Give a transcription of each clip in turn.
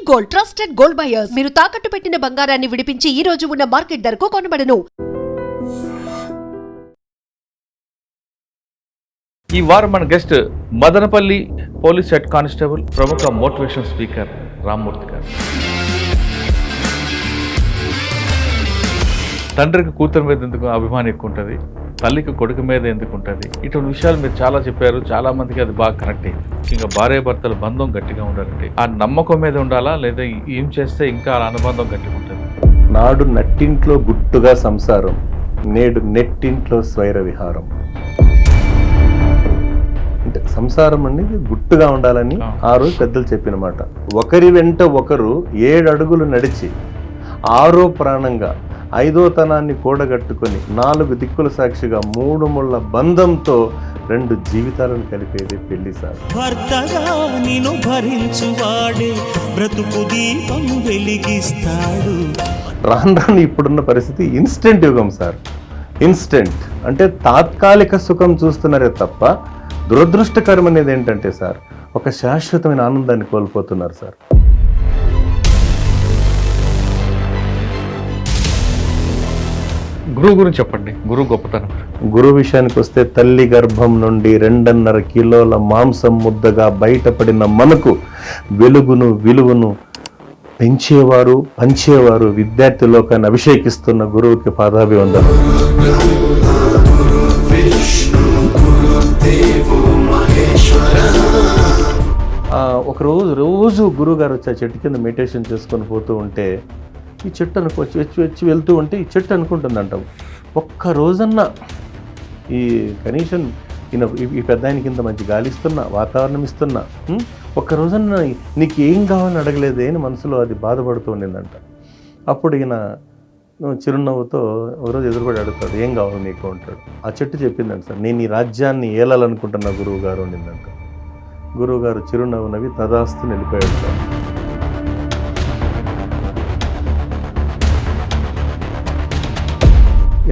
Gold, trusted gold buyers. మీరు తాకట్టు పెట్టిన బంగారాన్ని విడిపించి ఈ రోజు ఉన్న మార్కెట్ ధరకు కొనబడను. ఈ వారం మన guest Madanapalle police head constable, ప్రముఖ మోటివేషన్ స్పీకర్ రామ్మూర్తి గారు. తండ్రికి కూతురు మీద ఎందుకు అభిమానం ఎక్కువ ఉంటుంది, తల్లికి కొడుకు మీద ఎందుకు ఉంటుంది, ఇటువంటి విషయాలు మీరు చాలా చెప్పారు. చాలా మందికి అది బాగా కనెక్ట్ అయింది. ఇంకా భార్యాభర్తల బంధం గట్టిగా ఉండాలంటే ఆ నమ్మకం మీద ఉండాలా, లేదా ఏం చేస్తే ఇంకా ఆ అనుబంధం గట్టిగా ఉంటుంది? నాడు నట్టింట్లో గుట్టుగా సంసారం, నేడు నెట్టింట్లో స్వైర విహారం. అంటే సంసారం అనేది గుట్టుగా ఉండాలని ఆ రోజు పెద్దలు చెప్పిన మాట. ఒకరి వెంట ఒకరు 7 అడుగులు నడిచి 6వ ప్రాణంగా 5వ తనాన్ని కూడగట్టుకొని 4 దిక్కుల సాక్షిగా 3 ముళ్ళ బంధంతో 2 జీవితాలను కలిపేది పెళ్లి సార్. భర్తగా నిన్ను భరించువాడే బ్రతుకు దీపం వెలిగిస్తాడు. రాను ఇప్పుడున్న పరిస్థితి ఇన్స్టెంట్ యుగం సార్. ఇన్స్టెంట్ అంటే తాత్కాలిక సుఖం చూస్తున్నారే తప్ప దురదృష్టకరం అనేది ఏంటంటే సార్, ఒక శాశ్వతమైన ఆనందాన్ని కోల్పోతున్నారు సార్. గురువు గురించి చెప్పండి. గురువు గొప్పతనం. గురువు విషయానికి వస్తే తల్లి గర్భం నుండి 2.5 కిలోల మాంసం ముద్దగా బయటపడిన మనకు వెలుగును విలువను పెంచేవారు, పంచేవారు, విద్యార్థి లోకాన్ని అభిషేకిస్తున్న గురువుకి పాదాభివందనం. ఒక రోజు గురువు గారు వచ్చి ఆ చెట్టు కింద మెడిటేషన్ చేసుకొని పోతూ ఉంటే ఈ చెట్టు వచ్చి వెళ్తూ ఉంటే ఈ చెట్టు అనుకుంటుందంట, ఒక్క రోజన్నా ఈ కనీసం ఈ పెద్ద ఆయనకి ఇంత మంచి గాలి ఇస్తున్నా, వాతావరణం ఇస్తున్నా, ఒక్క రోజన్నా నీకు ఏం కావాలని అడగలేదే అని మనసులో అది బాధపడుతూ ఉండిందంట. అప్పుడు ఈయన చిరునవ్వుతో ఒకరోజు ఎదురుపడి అడుగుతాడు, ఏం కావాలి నీకు అంటాడు. ఆ చెట్టు చెప్పిందంట, సార్ నేను ఈ రాజ్యాన్ని ఏలాలనుకుంటున్నా గురువు గారు ఉండిందంట. గురువు గారు చిరునవ్వు నవ్వి తదాస్తు వెళ్ళిపోయాడు సార్.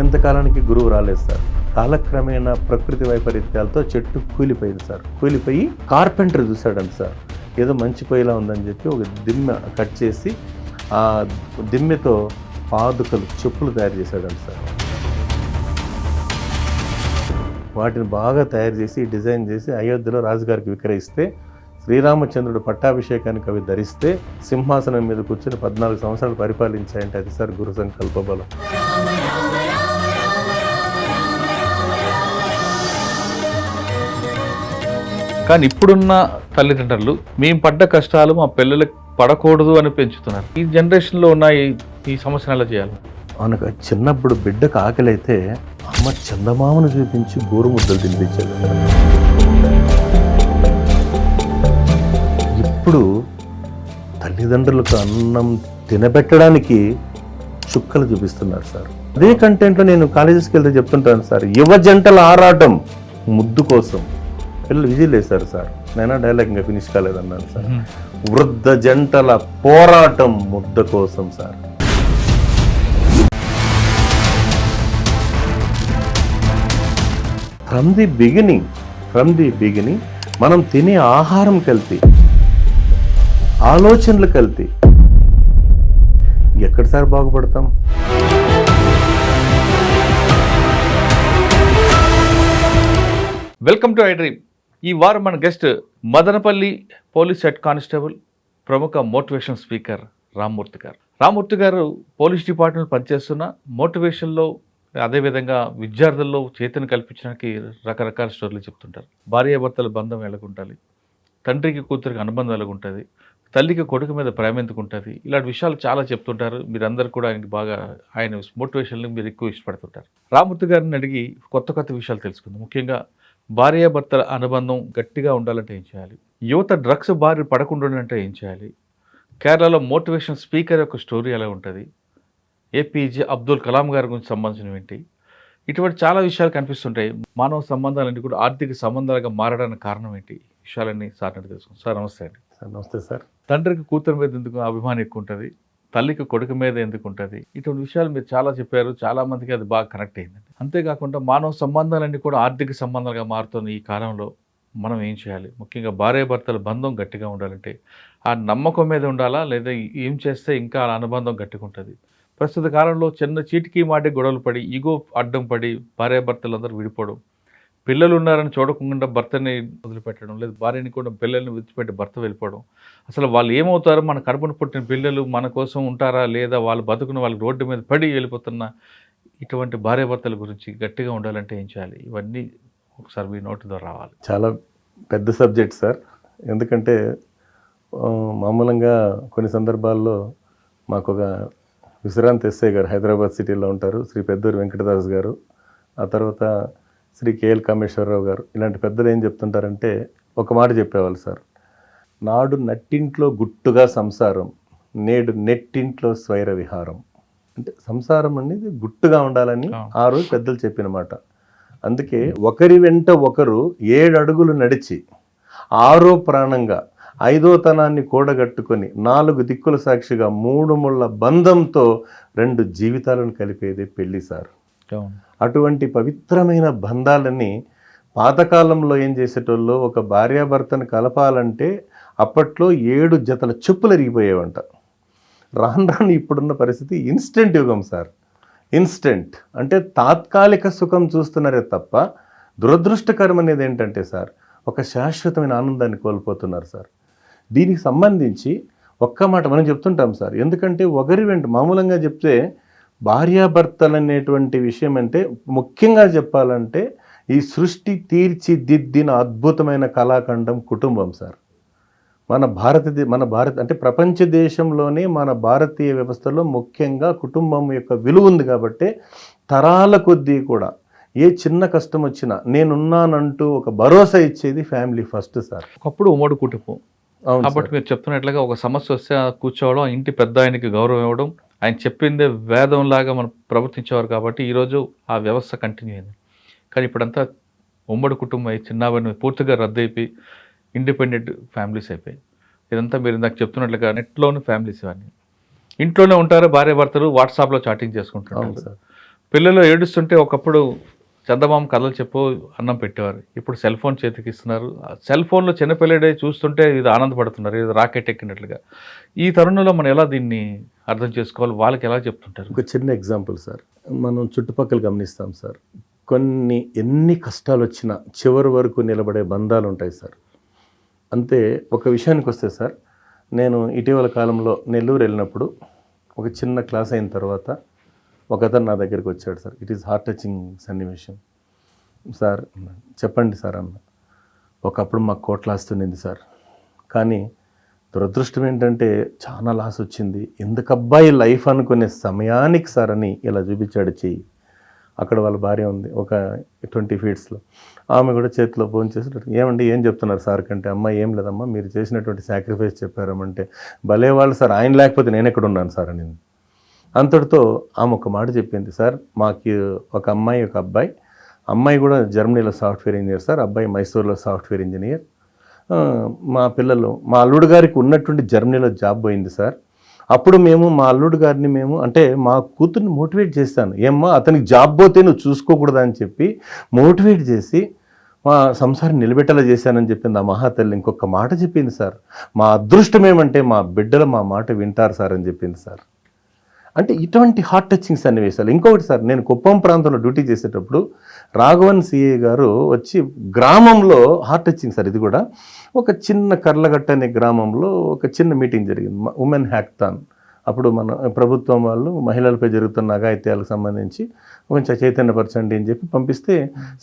ఎంతకాలానికి గురువు రాలేదు సార్. కాలక్రమేణా ప్రకృతి వైపరీత్యాలతో చెట్టు కూలిపోయింది సార్. కూలిపోయి కార్పెంటర్ చూశాడంట సార్, ఏదో మంచి పొయ్యిలా ఉందని చెప్పి ఒక దిమ్మె కట్ చేసి ఆ దిమ్మెతో పాదుకలు, చెప్పులు తయారు చేశాడంట సార్. వాటిని బాగా తయారు చేసి డిజైన్ చేసి అయోధ్యలో రాజుగారికి విక్రయిస్తే, శ్రీరామచంద్రుడు పట్టాభిషేకానికి అవి ధరిస్తే సింహాసనం మీద కూర్చొని 14 సంవత్సరాలు పరిపాలించాయంటే అది సార్ గురు సంకల్ప బలం. కానీ ఇప్పుడున్న తల్లిదండ్రులు మేము పడ్డ కష్టాలు మా పిల్లలకు పడకూడదు అని పెంచుతున్నారు. ఈ జనరేషన్లో ఉన్న ఈ సమస్యను ఎలా చేయాలి? మనకు చిన్నప్పుడు బిడ్డకు ఆకలి అయితే అమ్మ చందమామను చూపించి గోరు ముద్దలు తినిపించేది. ఇప్పుడు తల్లిదండ్రులకు అన్నం తినబెట్టడానికి చుక్కలు చూపిస్తున్నారు సార్. అదే కంటెంట్లో నేను కాలేజెస్కి వెళ్తే చెప్తుంటాను సార్, యువ జంటల ఆరాటం ముద్దు కోసం. పిల్లలు విజిల్ వేశారు సార్. నేనా డైలాగ్ ఇంకా ఫినిష్ కాలేదన్నాను సార్. వృద్ధ జంటల పోరాటం ముద్ద కోసం సార్. ఫ్రమ్ ది బిగినింగ్ మనం తినే ఆహారం కల్తీ, ఆలోచనలు కల్తీ. ఎక్కడ సార్ బాగుపడతాం? Welcome to I dream. ఈ వారం మన guest Madanapalle police head constable, ప్రముఖ మోటివేషన్ స్పీకర్ రామ్మూర్తి గారు. రామ్మూర్తి గారు పోలీస్ డిపార్ట్మెంట్ పనిచేస్తున్న మోటివేషన్లో, అదేవిధంగా విద్యార్థుల్లో చైతన్యం కల్పించడానికి రకరకాల స్టోరీలు చెప్తుంటారు. భార్యాభర్తల బంధం ఎలాగుంటుంది, తండ్రికి కూతురికి అనుబంధం ఎలాగుంటుంది, తల్లికి కొడుకు మీద ప్రేమ ఎందుకు ఉంటుంది, ఇలాంటి విషయాలు చాలా చెప్తుంటారు. మీరందరూ కూడా ఆయనకి బాగా, ఆయన మోటివేషన్లు మీరు ఎక్కువ ఇష్టపడుతుంటారు. రామ్మూర్తి గారిని అడిగి కొత్త విషయాలు తెలుసుకుందాం. ముఖ్యంగా భార్యాభర్తల అనుబంధం గట్టిగా ఉండాలంటే ఏం చేయాలి, యువత డ్రగ్స్ బారి పడకుండా ఉండాలంటే ఏం చేయాలి, కేరళలో మోటివేషన్ స్పీకర్ యొక్క స్టోరీ ఎలా ఉంటుంది, ఏపీజే అబ్దుల్ కలాం గారి గురించి సంబంధించినవి ఏంటి, ఇటువంటి చాలా విషయాలు కనిపిస్తుంటాయి. మానవ సంబంధాలన్నీ కూడా ఆర్థిక సంబంధాలుగా మారడానికి కారణం ఏంటి, విషయాలన్నీ సార్ అంటే తెలుసుకుంటాం. సార్ నమస్తే అండి. సార్ నమస్తే సార్. తండ్రికి కూతురు మీద ఎందుకు అభిమానం ఎక్కువ ఉంటుంది, తల్లికి కొడుకు మీద ఎందుకు ఉంటుంది, ఇటువంటి విషయాలు మీరు చాలా చెప్పారు. చాలా మందికి అది బాగా కనెక్ట్ అయిందండి. అంతేకాకుండా మానవ సంబంధాలన్నీ కూడా ఆర్థిక సంబంధాలుగా మారుతున్న ఈ కాలంలో మనం ఏం చేయాలి, ముఖ్యంగా భార్యాభర్తల బంధం గట్టిగా ఉండాలంటే ఆ నమ్మకం మీద ఉండాలా, లేదా ఏం చేస్తే ఇంకా ఆ అనుబంధం గట్టిగుంటుంది? ప్రస్తుత కాలంలో చిన్న చీటికి మాటి గొడవలు పడి, ఈగో అడ్డం పడి భార్యాభర్తలందరూ విడిపోవడం, పిల్లలు ఉన్నారని చూడకుండా భర్తని వదిలిపెట్టడం, లేదా భార్యని కూడా పిల్లల్ని విడిచిపెట్టి భర్త వెళ్ళిపోవడం. అసలు వాళ్ళు ఏమవుతారో, మన కడుపున పుట్టిన పిల్లలు మన కోసం ఉంటారా, లేదా వాళ్ళు బతుకుని వాళ్ళకి రోడ్డు మీద పడి వెళ్ళిపోతున్న ఇటువంటి భార్యాభర్తల గురించి గట్టిగా ఉండాలంటే ఏం చేయాలి? ఇవన్నీ ఒకసారి మీ నోటి ద్వారా రావాలి. చాలా పెద్ద సబ్జెక్ట్ సార్. ఎందుకంటే మామూలుగా కొన్ని సందర్భాల్లో మాకు ఒక విశ్రాంతి ఎస్ఐ గారు హైదరాబాద్ సిటీలో ఉంటారు, శ్రీ పెద్దూరి వెంకటదాస్ గారు, ఆ తర్వాత శ్రీ కేఎల్ కామేశ్వరరావు గారు, ఇలాంటి పెద్దలు ఏం చెప్తుంటారంటే ఒక మాట చెప్పేవాళ్ళు సార్, నాడు నట్టింట్లో గుట్టుగా సంసారం, నేడు నెట్టింట్లో స్వైర విహారం. అంటే సంసారం అనేది గుట్టుగా ఉండాలని ఆ రోజు పెద్దలు చెప్పిన మాట. అందుకే ఒకరి వెంట ఒకరు 7 అడుగులు నడిచి 6వ ప్రాణంగా 5వ తనాన్ని కూడగట్టుకొని 4 దిక్కుల సాక్షిగా 3 ముళ్ళ బంధంతో 2 జీవితాలను కలిపేది పెళ్లి సార్. అటువంటి పవిత్రమైన బంధాలని పాతకాలంలో ఏం చేసేటోళ్ళు, ఒక భార్యాభర్తను కలపాలంటే అప్పట్లో 7 జతల చెప్పులు ఎరిగిపోయేవంట. రాను ఇప్పుడున్న పరిస్థితి ఇన్స్టెంట్ యుగం సార్. ఇన్స్టెంట్ అంటే తాత్కాలిక సుఖం చూస్తున్నారే తప్ప దురదృష్టకరం అనేది ఏంటంటే సార్, ఒక శాశ్వతమైన ఆనందాన్ని కోల్పోతున్నారు సార్. దీనికి సంబంధించి ఒక్క మాట మనం చెప్తుంటాం సార్. ఎందుకంటే ఒకరి వెంట మామూలుగా చెప్తే భార్యాభర్తలు అనేటువంటి విషయం అంటే ముఖ్యంగా చెప్పాలంటే ఈ సృష్టి తీర్చిదిద్దిన అద్భుతమైన కళాఖండం కుటుంబం సార్. మన భారత అంటే ప్రపంచ దేశంలోనే మన భారతీయ వ్యవస్థలో ముఖ్యంగా కుటుంబం యొక్క విలువ ఉంది కాబట్టి తరాల కొద్దీ కూడా ఏ చిన్న కష్టం వచ్చినా నేనున్నానంటూ ఒక భరోసా ఇచ్చేది ఫ్యామిలీ ఫస్ట్ సార్. ఒకప్పుడు ఉమ్మడి కుటుంబం కాబట్టి మీరు చెప్తున్నట్లుగా ఒక సమస్య వస్తే కూర్చోవడం, ఇంటి పెద్ద ఆయనకి గౌరవం ఇవ్వడం, ఆయన చెప్పిందే వేదంలాగా మనం ప్రవర్తించేవారు కాబట్టి ఈరోజు ఆ వ్యవస్థ కంటిన్యూ అయింది. కానీ ఇప్పుడంతా ఉమ్మడి కుటుంబం అయి చిన్నవన్నీ పూర్తిగా రద్దయిపోయి ఇండిపెండెంట్ ఫ్యామిలీస్ అయిపోయాయి. ఇదంతా మీరు ఇందాక చెప్తున్నట్లుగా నెట్లోని ఫ్యామిలీస్ ఇవన్నీ. ఇంట్లోనే ఉంటారు భార్యాభర్తలు, వాట్సాప్లో చాటింగ్ చేసుకుంటారు. పిల్లలు ఏడుస్తుంటే ఒకప్పుడు చందమామ కథలు చెప్పు అన్నం పెట్టేవారు, ఇప్పుడు సెల్ ఫోన్ చేతికి ఇస్తున్నారు. సెల్ ఫోన్లో చిన్నపిల్లడే చూస్తుంటే ఇది ఆనందపడుతున్నారు, ఇది రాకెట్ ఎక్కినట్లుగా. ఈ తరుణంలో మనం ఎలా దీన్ని అర్థం చేసుకోవాలి, వాళ్ళకి ఎలా చెప్తుంటారు? ఒక చిన్న ఎగ్జాంపుల్ సార్, మనం చుట్టుపక్కల గమనిస్తాం సార్, ఎన్ని కష్టాలు వచ్చినా చివరి వరకు నిలబడే బంధాలు ఉంటాయి సార్. అంతే ఒక విషయానికి వస్తే సార్, నేను ఇటీవల కాలంలో నెల్లూరు వెళ్ళినప్పుడు ఒక చిన్న క్లాస్ అయిన తర్వాత ఒకతను నా దగ్గరికి వచ్చాడు sir. It is heart touching సన్నివేశం సార్. చెప్పండి సార్ అన్న, ఒకప్పుడు మాకు కోట్లాస్తుండింది సార్, కానీ దురదృష్టం ఏంటంటే చాలా లాస్ వచ్చింది. ఎందుకబ్బాయి లైఫ్ అనుకునే సమయానికి సార్ అని ఇలా చూపించాడు చెయ్యి. అక్కడ వాళ్ళ భార్య ఉంది ఒక 20 ఫీట్స్లో, ఆమె కూడా చేతిలో ఫోన్ చేసి, ఏమండి ఏం చెప్తున్నారు సార్ కంటే, అమ్మ ఏం లేదమ్మా మీరు చేసినటువంటి సాక్రిఫైస్ చెప్పారమంటే, భలే వాళ్ళు సార్, ఆయన లేకపోతే నేను ఎక్కడ ఉన్నాను సార్ అని. అంతటితో ఆమె ఒక మాట చెప్పింది, సార్ మాకు ఒక అమ్మాయి ఒక అబ్బాయి, అమ్మాయి కూడా జర్మనీలో సాఫ్ట్వేర్ ఇంజనీర్ సార్, అబ్బాయి మైసూర్లో సాఫ్ట్వేర్ ఇంజనీర్. మా పిల్లలు, మా అల్లుడు గారికి ఉన్నటువంటి జర్మనీలో జాబ్ పోయింది సార్. అప్పుడు మా అల్లుడు గారిని అంటే మా కూతుర్ని మోటివేట్ చేశాను, ఏమ్మా అతనికి జాబ్ పోతే నువ్వు చూసుకోకూడదా అని చెప్పి మోటివేట్ చేసి మా సంసారం నిలబెట్టేలా చేశానని చెప్పింది ఆ మహాతల్లి. ఇంకొక మాట చెప్పింది సార్, మా అదృష్టం ఏమంటే మా బిడ్డలు మా మాట వింటారు సార్ అని చెప్పింది సార్. అంటే ఇటువంటి హార్ట్ టచింగ్ సన్నివేశాలు. ఇంకొకటి సార్, నేను కుప్పం ప్రాంతంలో డ్యూటీ చేసేటప్పుడు రాఘవన్ సిఏ గారు వచ్చి గ్రామంలో హార్ట్ టచింగ్ సార్, ఇది కూడా ఒక చిన్న కర్లగట్ట అనే గ్రామంలో ఒక చిన్న మీటింగ్ జరిగింది, ఉమెన్ హ్యాక్థాన్. అప్పుడు మన ప్రభుత్వం వాళ్ళు మహిళలపై జరుగుతున్న అఘాయిత్యాలకు సంబంధించి కొంచెం చైతన్యపరచండి అని చెప్పి పంపిస్తే,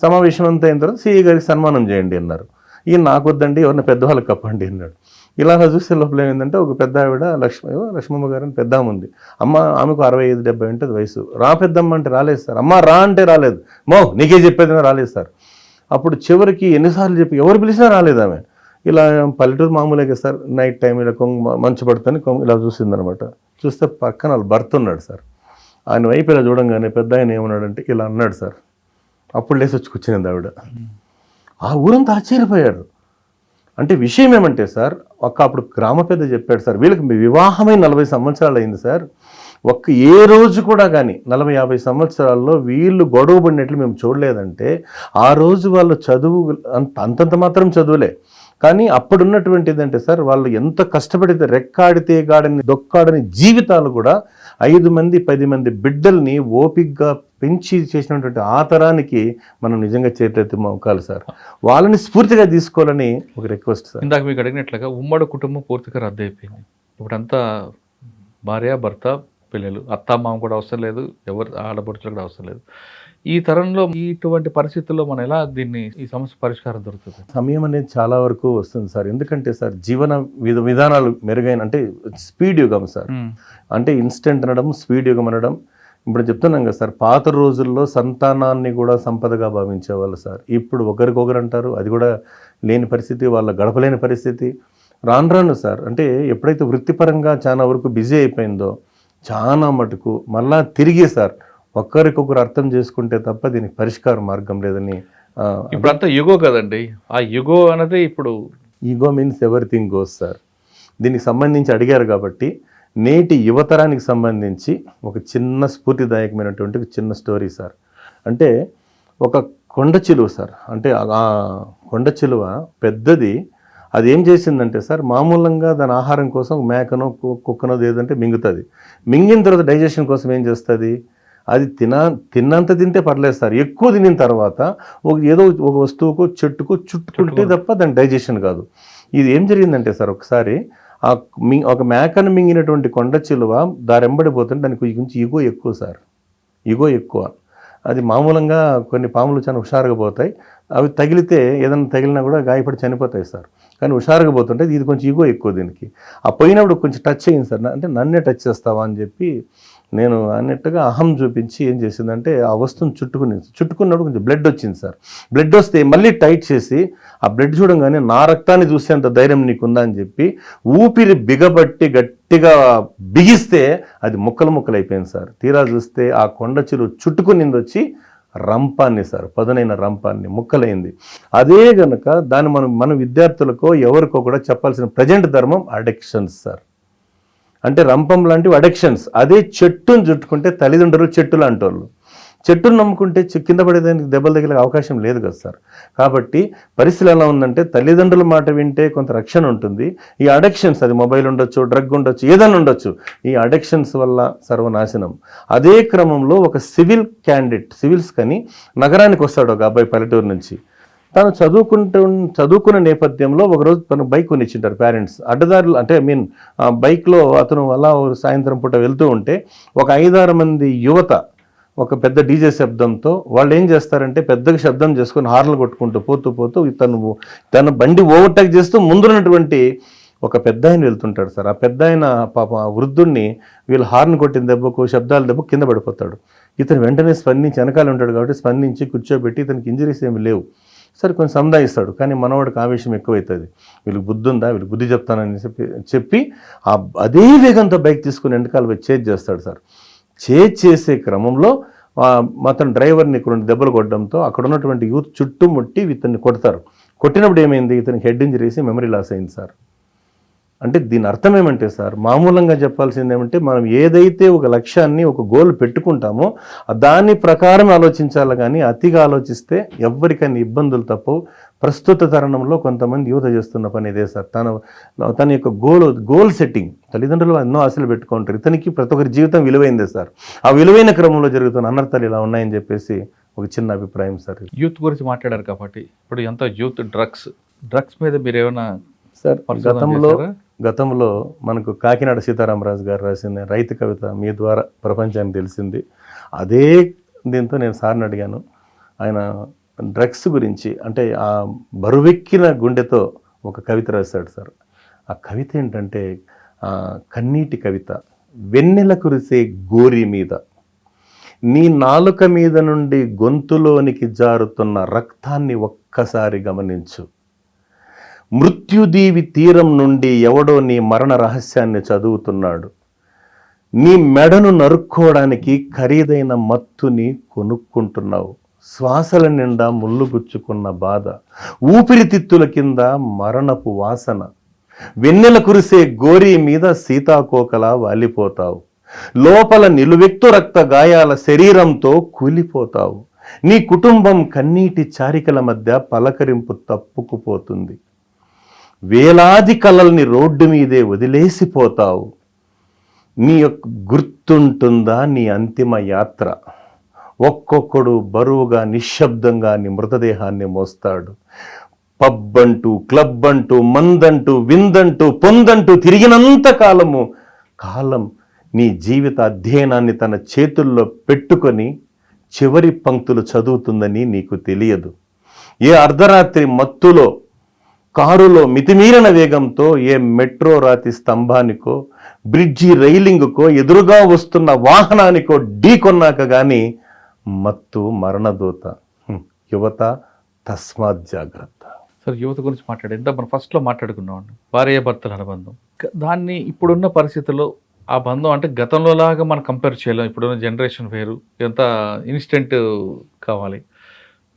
సమావేశం అంతా అయిన తర్వాత సిఏ గారికి సన్మానం చేయండి అన్నారు. ఈయన నాకు వద్దండి, ఎవరిని పెద్దవాళ్ళకి కప్పండి అన్నాడు. ఇలా చూస్తే లోపల ఏమైందంటే, ఒక పెద్ద ఆవిడ లక్ష్మమ్మ గారు అని పెద్ద ఉంది, అమ్మ ఆమెకు 65-70 ఉంటుంది వయసు. రా పెద్దమ్మ అంటే రాలేదు సార్, అమ్మ రా అంటే రాలేదు, నీకే చెప్పేది రాలేదు సార్. అప్పుడు చివరికి ఎన్నిసార్లు చెప్పి ఎవరు పిలిచినా రాలేదు ఆమె. ఇలా పల్లెటూరు మామూలుగా సార్, నైట్ టైం ఇలా మంచు పడుతుంది, ఇలా చూసిందనమాట. చూస్తే పక్కన వాళ్ళు భర్త ఉన్నాడు సార్. ఆయన వైపు ఇలా చూడంగానే పెద్ద ఆయన ఏమన్నాడంటే ఇలా అన్నాడు సార్. అప్పుడు లేసి వచ్చి కూర్చునింది ఆవిడ. ఆ ఊరంతా ఆశ్చర్యపోయారు. అంటే విషయం ఏమంటే సార్, అప్పుడు గ్రామ పెద్ద చెప్పాడు సార్, వీళ్ళకి వివాహమై 40 సంవత్సరాలు అయింది సార్, ఏ రోజు కూడా కానీ 40-50 సంవత్సరాల్లో వీళ్ళు గొడవ పడినట్లు మేము చూడలేదంటే, ఆ రోజు వాళ్ళ చదువు అంతంత మాత్రం చదువులే, కానీ అప్పుడున్నటువంటి ఏంటంటే సార్, వాళ్ళు ఎంత కష్టపడితే రెక్కాడితే గాడని దొక్కాడని జీవితాలు కూడా 5 మంది 10 మంది బిడ్డల్ని ఓపికగా పెంచి చేసినటువంటి ఆ తరానికి మనం నిజంగా చేతులెత్తి మొక్కాలి సార్. వాళ్ళని స్ఫూర్తిగా తీసుకోవాలని ఒక రిక్వెస్ట్ సార్. ఇందాక మీకు అడిగినట్లుగా ఉమ్మడి కుటుంబం పూర్తిగా రద్దు అయిపోయింది. ఇప్పుడంతా భార్య భర్త పిల్లలు, అత్త మామ కూడా అవసరం లేదు, ఎవరు ఆడపడుచులు కూడా అవసరం లేదు. ఈ తరంలో ఇటువంటి పరిస్థితుల్లో మనం ఎలా ఈ సమస్య పరిష్కారం దొరుకుతుంది? సమయం అనేది చాలా వరకు వస్తుంది సార్. ఎందుకంటే సార్, జీవన విధానాలు మెరుగైన, అంటే స్పీడ్ యుగం సార్. అంటే ఇన్స్టెంట్ అనడం, స్పీడ్ యుగం అనడం. ఇప్పుడు చెప్తున్నాం కదా సార్, పాత రోజుల్లో సంతానాన్ని కూడా సంపదగా భావించేవాళ్ళు సార్. ఇప్పుడు ఒకరికొకరు అంటారు, అది కూడా లేని పరిస్థితి, వాళ్ళ గడపలేని పరిస్థితి. రాను సార్, అంటే ఎప్పుడైతే వృత్తిపరంగా చాలా వరకు బిజీ అయిపోయిందో చాలా మటుకు మళ్ళా తిరిగి సార్ ఒక్కరికొకరు అర్థం చేసుకుంటే తప్ప దీనికి పరిష్కార మార్గం లేదని. ఇప్పుడంతా యుగో కదండి, ఆ యుగో అనేది ఇప్పుడు ego means everything goes sir. దీనికి సంబంధించి అడిగారు కాబట్టి నేటి యువతరానికి సంబంధించి ఒక చిన్న స్ఫూర్తిదాయకమైనటువంటి ఒక చిన్న స్టోరీ సార్. అంటే ఒక కొండ చిలువ సార్, అంటే ఆ కొండ చిలువ పెద్దది, అది ఏం చేసిందంటే సార్, మామూలంగా దాని ఆహారం కోసం మేకనో కుక్కనో ఏదంటే మింగుతుంది. మింగిన తర్వాత డైజెషన్ కోసం ఏం చేస్తుంది, అది తిన్నంత తింటే పర్లేదు సార్, ఎక్కువ తినిన తర్వాత ఏదో ఒక వస్తువుకు చెట్టుకు చుట్టుకుంటే తప్ప దాని డైజెషన్ కాదు. ఇది ఏం జరిగిందంటే సార్, ఒకసారి ఒక మేకను మింగినటువంటి కొండ చిలువ దారెంబడిపోతుంటే దానికి కొంచెం ఈగో ఎక్కువ సార్, ఈగో ఎక్కువ. అది మామూలుగా కొన్ని పాములు చాలా హుషారుగా పోతాయి, అవి తగిలితే ఏదైనా తగిలినా కూడా గాయపడి చనిపోతాయి సార్. కానీ హుషారుగా పోతుంటే ఇది కొంచెం ఈగో ఎక్కువ దీనికి. ఆ పోయినప్పుడు కొంచెం టచ్ అయ్యింది సార్, అంటే నన్నే టచ్ చేస్తావా అని చెప్పి నేను అన్నట్టుగా అహం చూపించి ఏం చేసిందంటే ఆ వస్తువుని చుట్టుకున్నప్పుడు కొంచెం బ్లడ్ వచ్చింది సార్. బ్లడ్ వస్తే మళ్ళీ టైట్ చేసి ఆ బ్లడ్ చూడంగానే నా రక్తాన్ని చూసేంత ధైర్యం నీకుందా అని చెప్పి ఊపిరి బిగబట్టి గట్టిగా బిగిస్తే అది ముక్కలు అయిపోయింది సార్. తీరా చూస్తే ఆ కొండ చిలువ చుట్టుకునింది వచ్చి రంపాన్ని సార్, పదునైన రంపాన్ని, ముక్కలైంది. అదే గనక దాన్ని మన విద్యార్థులకో ఎవరికో కూడా చెప్పాల్సిన ప్రజెంట్ ధర్మం అడిక్షన్స్ సార్. అంటే రంపం లాంటివి అడిక్షన్స్. అదే చెట్టును చుట్టుకుంటే తల్లిదండ్రులు చెట్టులు అంటోళ్ళు, చెట్టును నమ్ముకుంటే కింద పడేదానికి దెబ్బలు తగిలే అవకాశం లేదు కదా సార్. కాబట్టి పరిస్థితి ఎలా ఉందంటే తల్లిదండ్రుల మాట వింటే కొంత రక్షణ ఉంటుంది. ఈ అడిక్షన్స్, అది మొబైల్ ఉండొచ్చు, డ్రగ్ ఉండొచ్చు, ఏదైనా ఉండొచ్చు, ఈ అడిక్షన్స్ వల్ల సర్వనాశనం. అదే క్రమంలో ఒక సివిల్స్ కని నగరానికి వస్తాడు ఒక అబ్బాయి పల్లెటూరు నుంచి. తను చదువుకున్న నేపథ్యంలో ఒకరోజు తను బైక్ కొనిచ్చింటారు పేరెంట్స్. అడ్డదారులు అంటే బైక్లో అతను అలా సాయంత్రం పూట వెళ్తూ ఉంటే ఒక 5-6 మంది యువత ఒక పెద్ద డీజే శబ్దంతో వాళ్ళు ఏం చేస్తారంటే పెద్దగా శబ్దం చేసుకొని హార్న్లు కొట్టుకుంటూ పోతూ తన బండి ఓవర్టేక్ చేస్తూ ముందున్నటువంటి ఒక పెద్ద ఆయన వెళ్తుంటాడు సార్. ఆ పెద్ద ఆయన పాప వృద్ధుడిని వీళ్ళు హార్న్ కొట్టిన దెబ్బకు శబ్దాల దెబ్బకు కింద పడిపోతాడు. ఇతను వెంటనే స్పందించి, వెనకాల ఉంటాడు కాబట్టి స్పందించి కూర్చోబెట్టి ఇతనికి ఇంజరీస్ ఏమి లేవు సరే కొంచెం సందాయిస్తాడు. కానీ మనవాడికి ఆవేశం ఎక్కువవుతుంది, వీళ్ళకి బుద్ధి ఉందా, వీళ్ళకి బుద్ధి చెప్తానని చెప్పి అదే వేగంతో బైక్ తీసుకుని వెనకాల చేజ్ చేస్తాడు సార్. చేజ్ చేసే క్రమంలో అతను డ్రైవర్ని 2 దెబ్బలు కొట్టడంతో అక్కడ ఉన్నటువంటి యూత్ చుట్టుముట్టి ఇతన్ని కొడతారు. కొట్టినప్పుడు ఏమైంది, ఇతనికి హెడ్ ఇంజరీస్, మెమరీ లాస్ అయింది సార్. అంటే దీని అర్థం ఏమంటే సార్, మామూలంగా చెప్పాల్సింది ఏమంటే మనం ఏదైతే ఒక లక్ష్యాన్ని ఒక గోల్ పెట్టుకుంటామో దాని ప్రకారం ఆలోచించాలి, కానీ అతిగా ఆలోచిస్తే ఎవరికైనా ఇబ్బందులు తప్పవు. ప్రస్తుత తరుణంలో కొంతమంది యువత చేస్తున్న పని ఇదే సార్. తన యొక్క గోల్ సెట్టింగ్, తల్లిదండ్రులు ఎన్నో ఆశలు పెట్టుకుంటారు, ఇతనికి ప్రతి ఒక్కరి జీవితం విలువైందే సార్. ఆ విలువైన క్రమంలో జరుగుతున్న అనర్థాలు ఇలా ఉన్నాయని చెప్పేసి ఒక చిన్న అభిప్రాయం సార్. యూత్ గురించి మాట్లాడారు కాబట్టి ఇప్పుడు ఎంత యూత్ డ్రగ్స్ మీద మీరు ఏమైనా సార్, గతంలో మనకు కాకినాడ సీతారామరాజు గారు రాసిన రైతు కవిత మీ ద్వారా ప్రపంచానికి తెలిసింది. అదే దీంతో నేను సార్ని అడిగాను, ఆయన డ్రగ్స్ గురించి అంటే ఆ బరువెక్కిన గుండెతో ఒక కవిత రాశాడు సార్. ఆ కవిత ఏంటంటే కన్నీటి కవిత. వెన్నెల కురిసే గోరి మీద, నీ నాలుక మీద నుండి గొంతులోనికి జారుతున్న రక్తాన్ని ఒక్కసారి గమనించు. మృత్యుదీవి తీరం నుండి ఎవడో నీ మరణ రహస్యాన్ని చదువుతున్నాడు. నీ మెడను నరుక్కోవడానికి ఖరీదైన మత్తుని కొనుక్కుంటున్నావు. శ్వాసల నిండా ముళ్ళు గుచ్చుకున్న బాధ, ఊపిరితిత్తుల కింద మరణపు వాసన. వెన్నెల కురిసే గోరీ మీద సీతాకోకలా వాలిపోతావు. లోపల నిలువెత్తు రక్త గాయాల శరీరంతో కూలిపోతావు. నీ కుటుంబం కన్నీటి చారికల మధ్య పలకరింపు తప్పుకుపోతుంది. వేలాది కలల్ని రోడ్డు మీదే వదిలేసిపోతావు. నీ యొక్క గుర్తుంటుందా నీ అంతిమ యాత్ర? ఒక్కొక్కడు బరువుగా నిశ్శబ్దంగా నీ మృతదేహాన్ని మోస్తాడు. పబ్ అంటూ, క్లబ్ అంటూ, మందంటూ, విందంటూ, పొందంటూ తిరిగినంత కాలం నీ జీవిత అధ్యయనాన్ని తన చేతుల్లో పెట్టుకొని చివరి పంక్తులు చదువుతుందని నీకు తెలియదు. ఏ అర్ధరాత్రి మత్తులో కారులో మితిమీరిన వేగంతో ఏ మెట్రో రాతి స్తంభానికో, బ్రిడ్జి రైలింగుకో, ఎదురుగా వస్తున్న వాహనానికో ఢీకొన్నాక గాని మత్తు మరణదూత. యువత తస్మాత్ జాగ్రత్త. సార్, యువత గురించి మాట్లాడే ఇంత మనం ఫస్ట్లో మాట్లాడుకున్నాం, భార్యాభర్తల అనుబంధం. దాన్ని ఇప్పుడున్న పరిస్థితుల్లో ఆ బంధం అంటే గతంలో లాగా మనం కంపేర్ చేయలేం. ఇప్పుడున్న జనరేషన్ వేరు, ఎంత ఇన్స్టెంట్ కావాలి.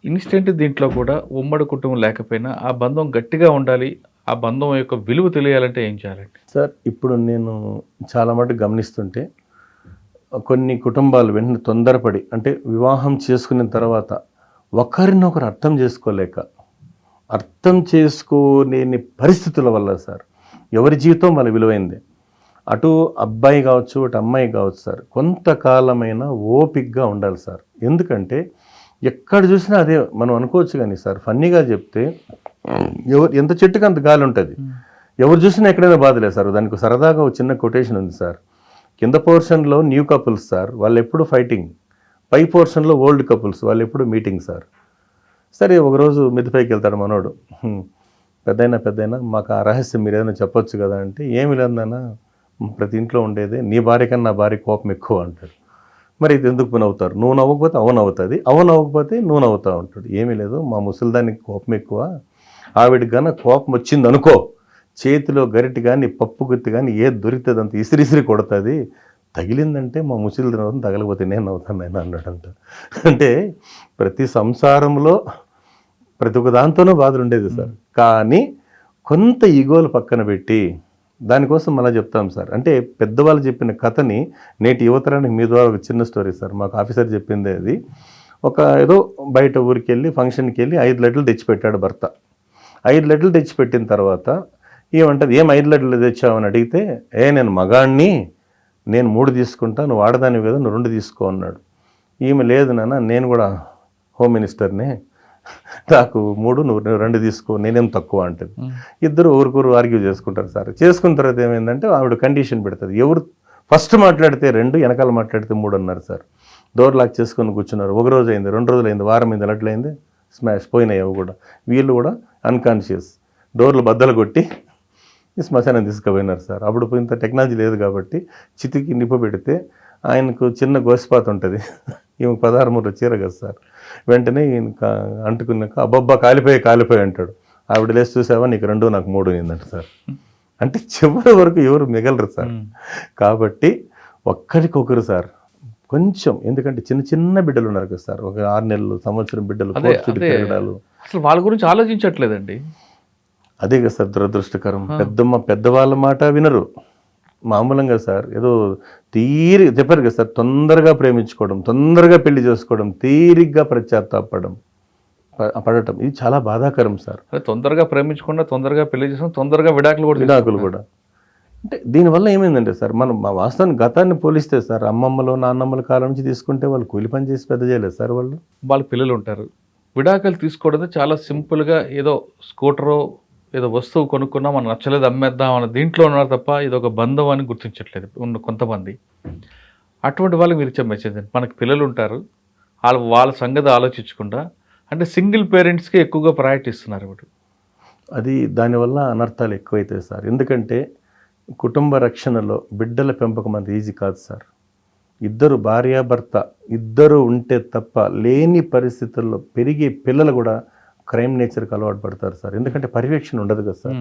ఇన్స్టెంట్ దీంట్లో కూడా ఉమ్మడి కుటుంబం లేకపోయినా ఆ బంధం గట్టిగా ఉండాలి. ఆ బంధం యొక్క విలువ తెలియాలంటే ఏం చేయాలండి? సార్, ఇప్పుడు నేను చాలా మటుకు గమనిస్తుంటే కొన్ని కుటుంబాలు వెంటనే తొందరపడి, అంటే వివాహం చేసుకున్న తర్వాత ఒకరినొకరు అర్థం చేసుకోలేని పరిస్థితుల వల్ల సార్, ఎవరి జీవితం వాళ్ళ విలువైంది. అటు అబ్బాయి కావచ్చు, అటు అమ్మాయి కావచ్చు సార్, కొంతకాలమైనా ఓపిక్గా ఉండాలి సార్. ఎందుకంటే ఎక్కడ చూసినా అదే మనం అనుకోవచ్చు కానీ సార్, ఫన్నీగా చెప్తే ఎంత చెట్టుకు అంత గాలి ఉంటుంది. ఎవరు చూసినా ఎక్కడైనా బాధలేదు సార్. దానికి సరదాగా ఒక చిన్న కొటేషన్ ఉంది సార్. కింద పోర్షన్లో న్యూ కపుల్స్ సార్, వాళ్ళు ఎప్పుడు ఫైటింగ్. పై పోర్షన్లో ఓల్డ్ కపుల్స్, వాళ్ళు ఎప్పుడు మీటింగ్ సార్. సరే, ఒకరోజు మిద్దెపైకి వెళ్తాడు మనోడు. పెద్దయినా మాకు ఆ రహస్యం మీరు ఏదైనా చెప్పొచ్చు కదా అంటే, ఏమి లేదన్నా ప్రతి ఇంట్లో ఉండేదే, నీ భార్య కన్నా నా భార్య కోపం ఎక్కువ అంటాడు. మరి ఇది ఎందుకు నవ్వుతారు? నువ్వు నవ్వకపోతే అవును అవుతుంది, అవును నవ్వకపోతే నువ్వు నవ్వుతావు అంటాడు. ఏమీ లేదు, మా ముసలిదానికి కోపం ఎక్కువ. ఆవిడికి కన్నా కోపం వచ్చింది అనుకో, చేతిలో గరిటి కానీ పప్పు గుత్తి కానీ ఏది దొరికితే అంత ఇసిరిసిరి కొడుతుంది. తగిలిందంటే మా ముసలి నవ్వుతాను, తగలకపోతే నేను నవ్వుతాను నేను అన్నాడంట. అంటే ప్రతి సంసారంలో ప్రతి ఒక్క దాంతోనూ బాధలు ఉండేది సార్. కానీ కొంత ఈగోలు పక్కన పెట్టి, దానికోసం మళ్ళీ చెప్తాం సార్. అంటే పెద్దవాళ్ళు చెప్పిన కథని నేటి యువతరానికి మీ ద్వారా ఒక చిన్న స్టోరీ సార్. మాకు ఆఫీసర్ చెప్పిందే అది. ఏదో బయట ఊరికి వెళ్ళి ఫంక్షన్కి వెళ్ళి 5 లడ్లు తెచ్చిపెట్టాడు భర్త. 5 లడ్లు తెచ్చిపెట్టిన తర్వాత ఏమంటది, ఏం 5 లడ్లు తెచ్చావని అడిగితే, నేను మగాణ్ణి, నేను 3 తీసుకుంటా, నువ్వు ఆడదానివి కదా, నువ్వు 2 తీసుకో అన్నాడు. ఈమె లేదు నాన్న, నేను కూడా హోమ్ మినిస్టర్నే, నాకు 3 నువ్వు 2 తీసుకో, నేనేం తక్కువ అంటుంది. ఇద్దరు ఊరుకూరు ఆర్గ్యూ చేసుకుంటారు సార్. చేసుకున్న తర్వాత ఏమైందంటే ఆవిడ కండిషన్ పెడుతుంది. ఎవరు ఫస్ట్ మాట్లాడితే 2, వెనకాల మాట్లాడితే 3 అన్నారు సార్. డోర్ లాక్ చేసుకొని కూర్చున్నారు. 1 రోజు అయింది, 2 రోజులు అయింది, వారం అయింది, లడ్లైంది, స్మాష్ పోయినాయి. అవి కూడా వీళ్ళు కూడా అన్కాన్షియస్ డోర్లు బద్దలు కొట్టి శ్మశానం తీసుకుపోయినారు సార్. అప్పుడు ఇంత టెక్నాలజీ లేదు కాబట్టి చితికి నిప్పు పెడితే ఆయనకు చిన్న గోసిపాత ఉంటుంది, ఈమె 16 మూర చీర కదా సార్. వెంటనే ఈయన అంటుకున్నాక అబ్బబ్బా కాలిపోయి అంటాడు. ఆవిడ లేసి చూసావా, నీకు 2 నాకు 3 అయిందంట సార్. అంటే చివరి వరకు ఎవరు మిగలరు సార్. కాబట్టి ఒక్కరికొకరు సార్ కొంచెం, ఎందుకంటే చిన్న బిడ్డలు ఉన్నారు కదా సార్, ఒక 6 నెలలు సంవత్సరం బిడ్డలు పెరగడాలు, అసలు వాళ్ళ గురించి ఆలోచించట్లేదండి. అదే కదా సార్ దురదృష్టకరం. పెద్దవాళ్ళ మాట వినరు మామూలంగా సార్. ఏదో చెప్పారు కదా సార్, తొందరగా ప్రేమించుకోవడం, తొందరగా పెళ్లి చేసుకోవడం, తీరిగ్గా పడటం, ఇది చాలా బాధాకరం సార్. తొందరగా ప్రేమించకుండా తొందరగా పెళ్లి చేసుకుని తొందరగా విడాకులు కూడా. అంటే దీనివల్ల ఏమైందంటే సార్, మనం మా వాస్తవాన్ని గతాన్ని పోలిస్తే సార్, అమ్మమ్మలు నాన్నమ్మల కాలం నుంచి తీసుకుంటే వాళ్ళు కూలి పని చేసి పెద్ద చేయలేదు సార్. వాళ్ళ పిల్లలు ఉంటారు. విడాకులు తీసుకోవడం చాలా సింపుల్గా, ఏదో స్కూటరో ఏదో వస్తువు కొనుక్కున్నా మనం నచ్చలేదు అమ్మేద్దాం అన్న దీంట్లో ఉన్నారు తప్ప ఇది ఒక బంధం అని గుర్తించట్లేదు ఉన్న కొంతమంది. అటువంటి వాళ్ళకి మీరు ఇచ్చే మెసేజ్, మనకి పిల్లలు ఉంటారు, వాళ్ళ సంగతి ఆలోచించకుండా, అంటే సింగిల్ పేరెంట్స్కి ఎక్కువగా ప్రయారిటీ ఇస్తున్నారు ఇప్పుడు. అది దానివల్ల అనర్థాలు ఎక్కువైతాయి సార్. ఎందుకంటే కుటుంబ రక్షణలో బిడ్డల పెంపకం అంత ఈజీ కాదు సార్. ఇద్దరు భార్యాభర్త ఇద్దరు ఉంటే తప్ప లేని పరిస్థితుల్లో పెరిగే పిల్లలు కూడా క్రైమ్ నేచర్కి అలవాటు పడతారు సార్. ఎందుకంటే పర్యవేక్షణ ఉండదు కదా సార్.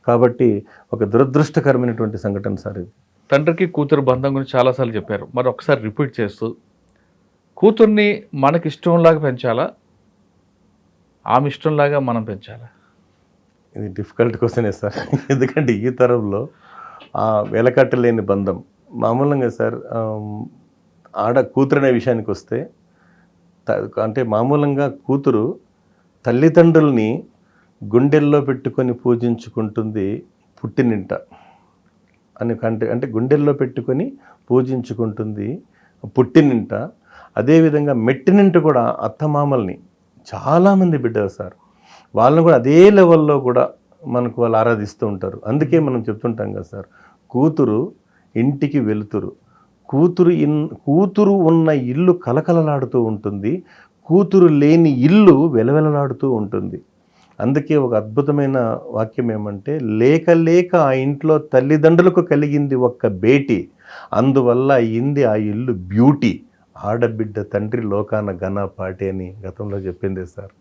కాబట్టి ఒక దురదృష్టకరమైనటువంటి సంఘటన సార్ ఇది. తండ్రికి కూతురు బంధం గురించి చాలాసార్లు చెప్పారు, మరి ఒకసారి రిపీట్ చేస్తూ, కూతుర్ని మనకి ఇష్టంలాగా పెంచాలా, ఆమె ఇష్టంలాగా మనం పెంచాలా? ఇది డిఫికల్ట్ క్వశ్చనే సార్. ఎందుకంటే ఈ తరంలో వెలకట్టలేని బంధం మామూలుగా సార్. కూతురు అనే విషయానికి వస్తే, అంటే మామూలుగా కూతురు తల్లిదండ్రుల్ని గుండెల్లో పెట్టుకొని పూజించుకుంటుంది పుట్టినింట అంటే గుండెల్లో పెట్టుకొని పూజించుకుంటుంది పుట్టినింట. అదేవిధంగా మెట్టినింట కూడా అత్తమామల్ని చాలామంది బిడ్డలు సార్, వాళ్ళని కూడా అదే లెవెల్లో కూడా మనకు వాళ్ళు ఆరాధిస్తూ ఉంటారు. అందుకే మనం చెప్తుంటాం కదా సార్, కూతురు ఇంటికి వెలుతురు, కూతురు ఉన్న ఇల్లు కలకలలాడుతూ ఉంటుంది, కూతురు లేని ఇల్లు వెలవెలలాడుతూ ఉంటుంది. అందుకే ఒక అద్భుతమైన వాక్యం ఏమంటే, లేక లేక ఆ ఇంట్లో తల్లిదండ్రులకు కలిగింది ఒక్క బేటి, అందువల్ల అయింది ఆ ఇల్లు బ్యూటీ, ఆడబిడ్డ తండ్రి లోకాన ఘన పాటి అని గతంలో చెప్పింది సార్.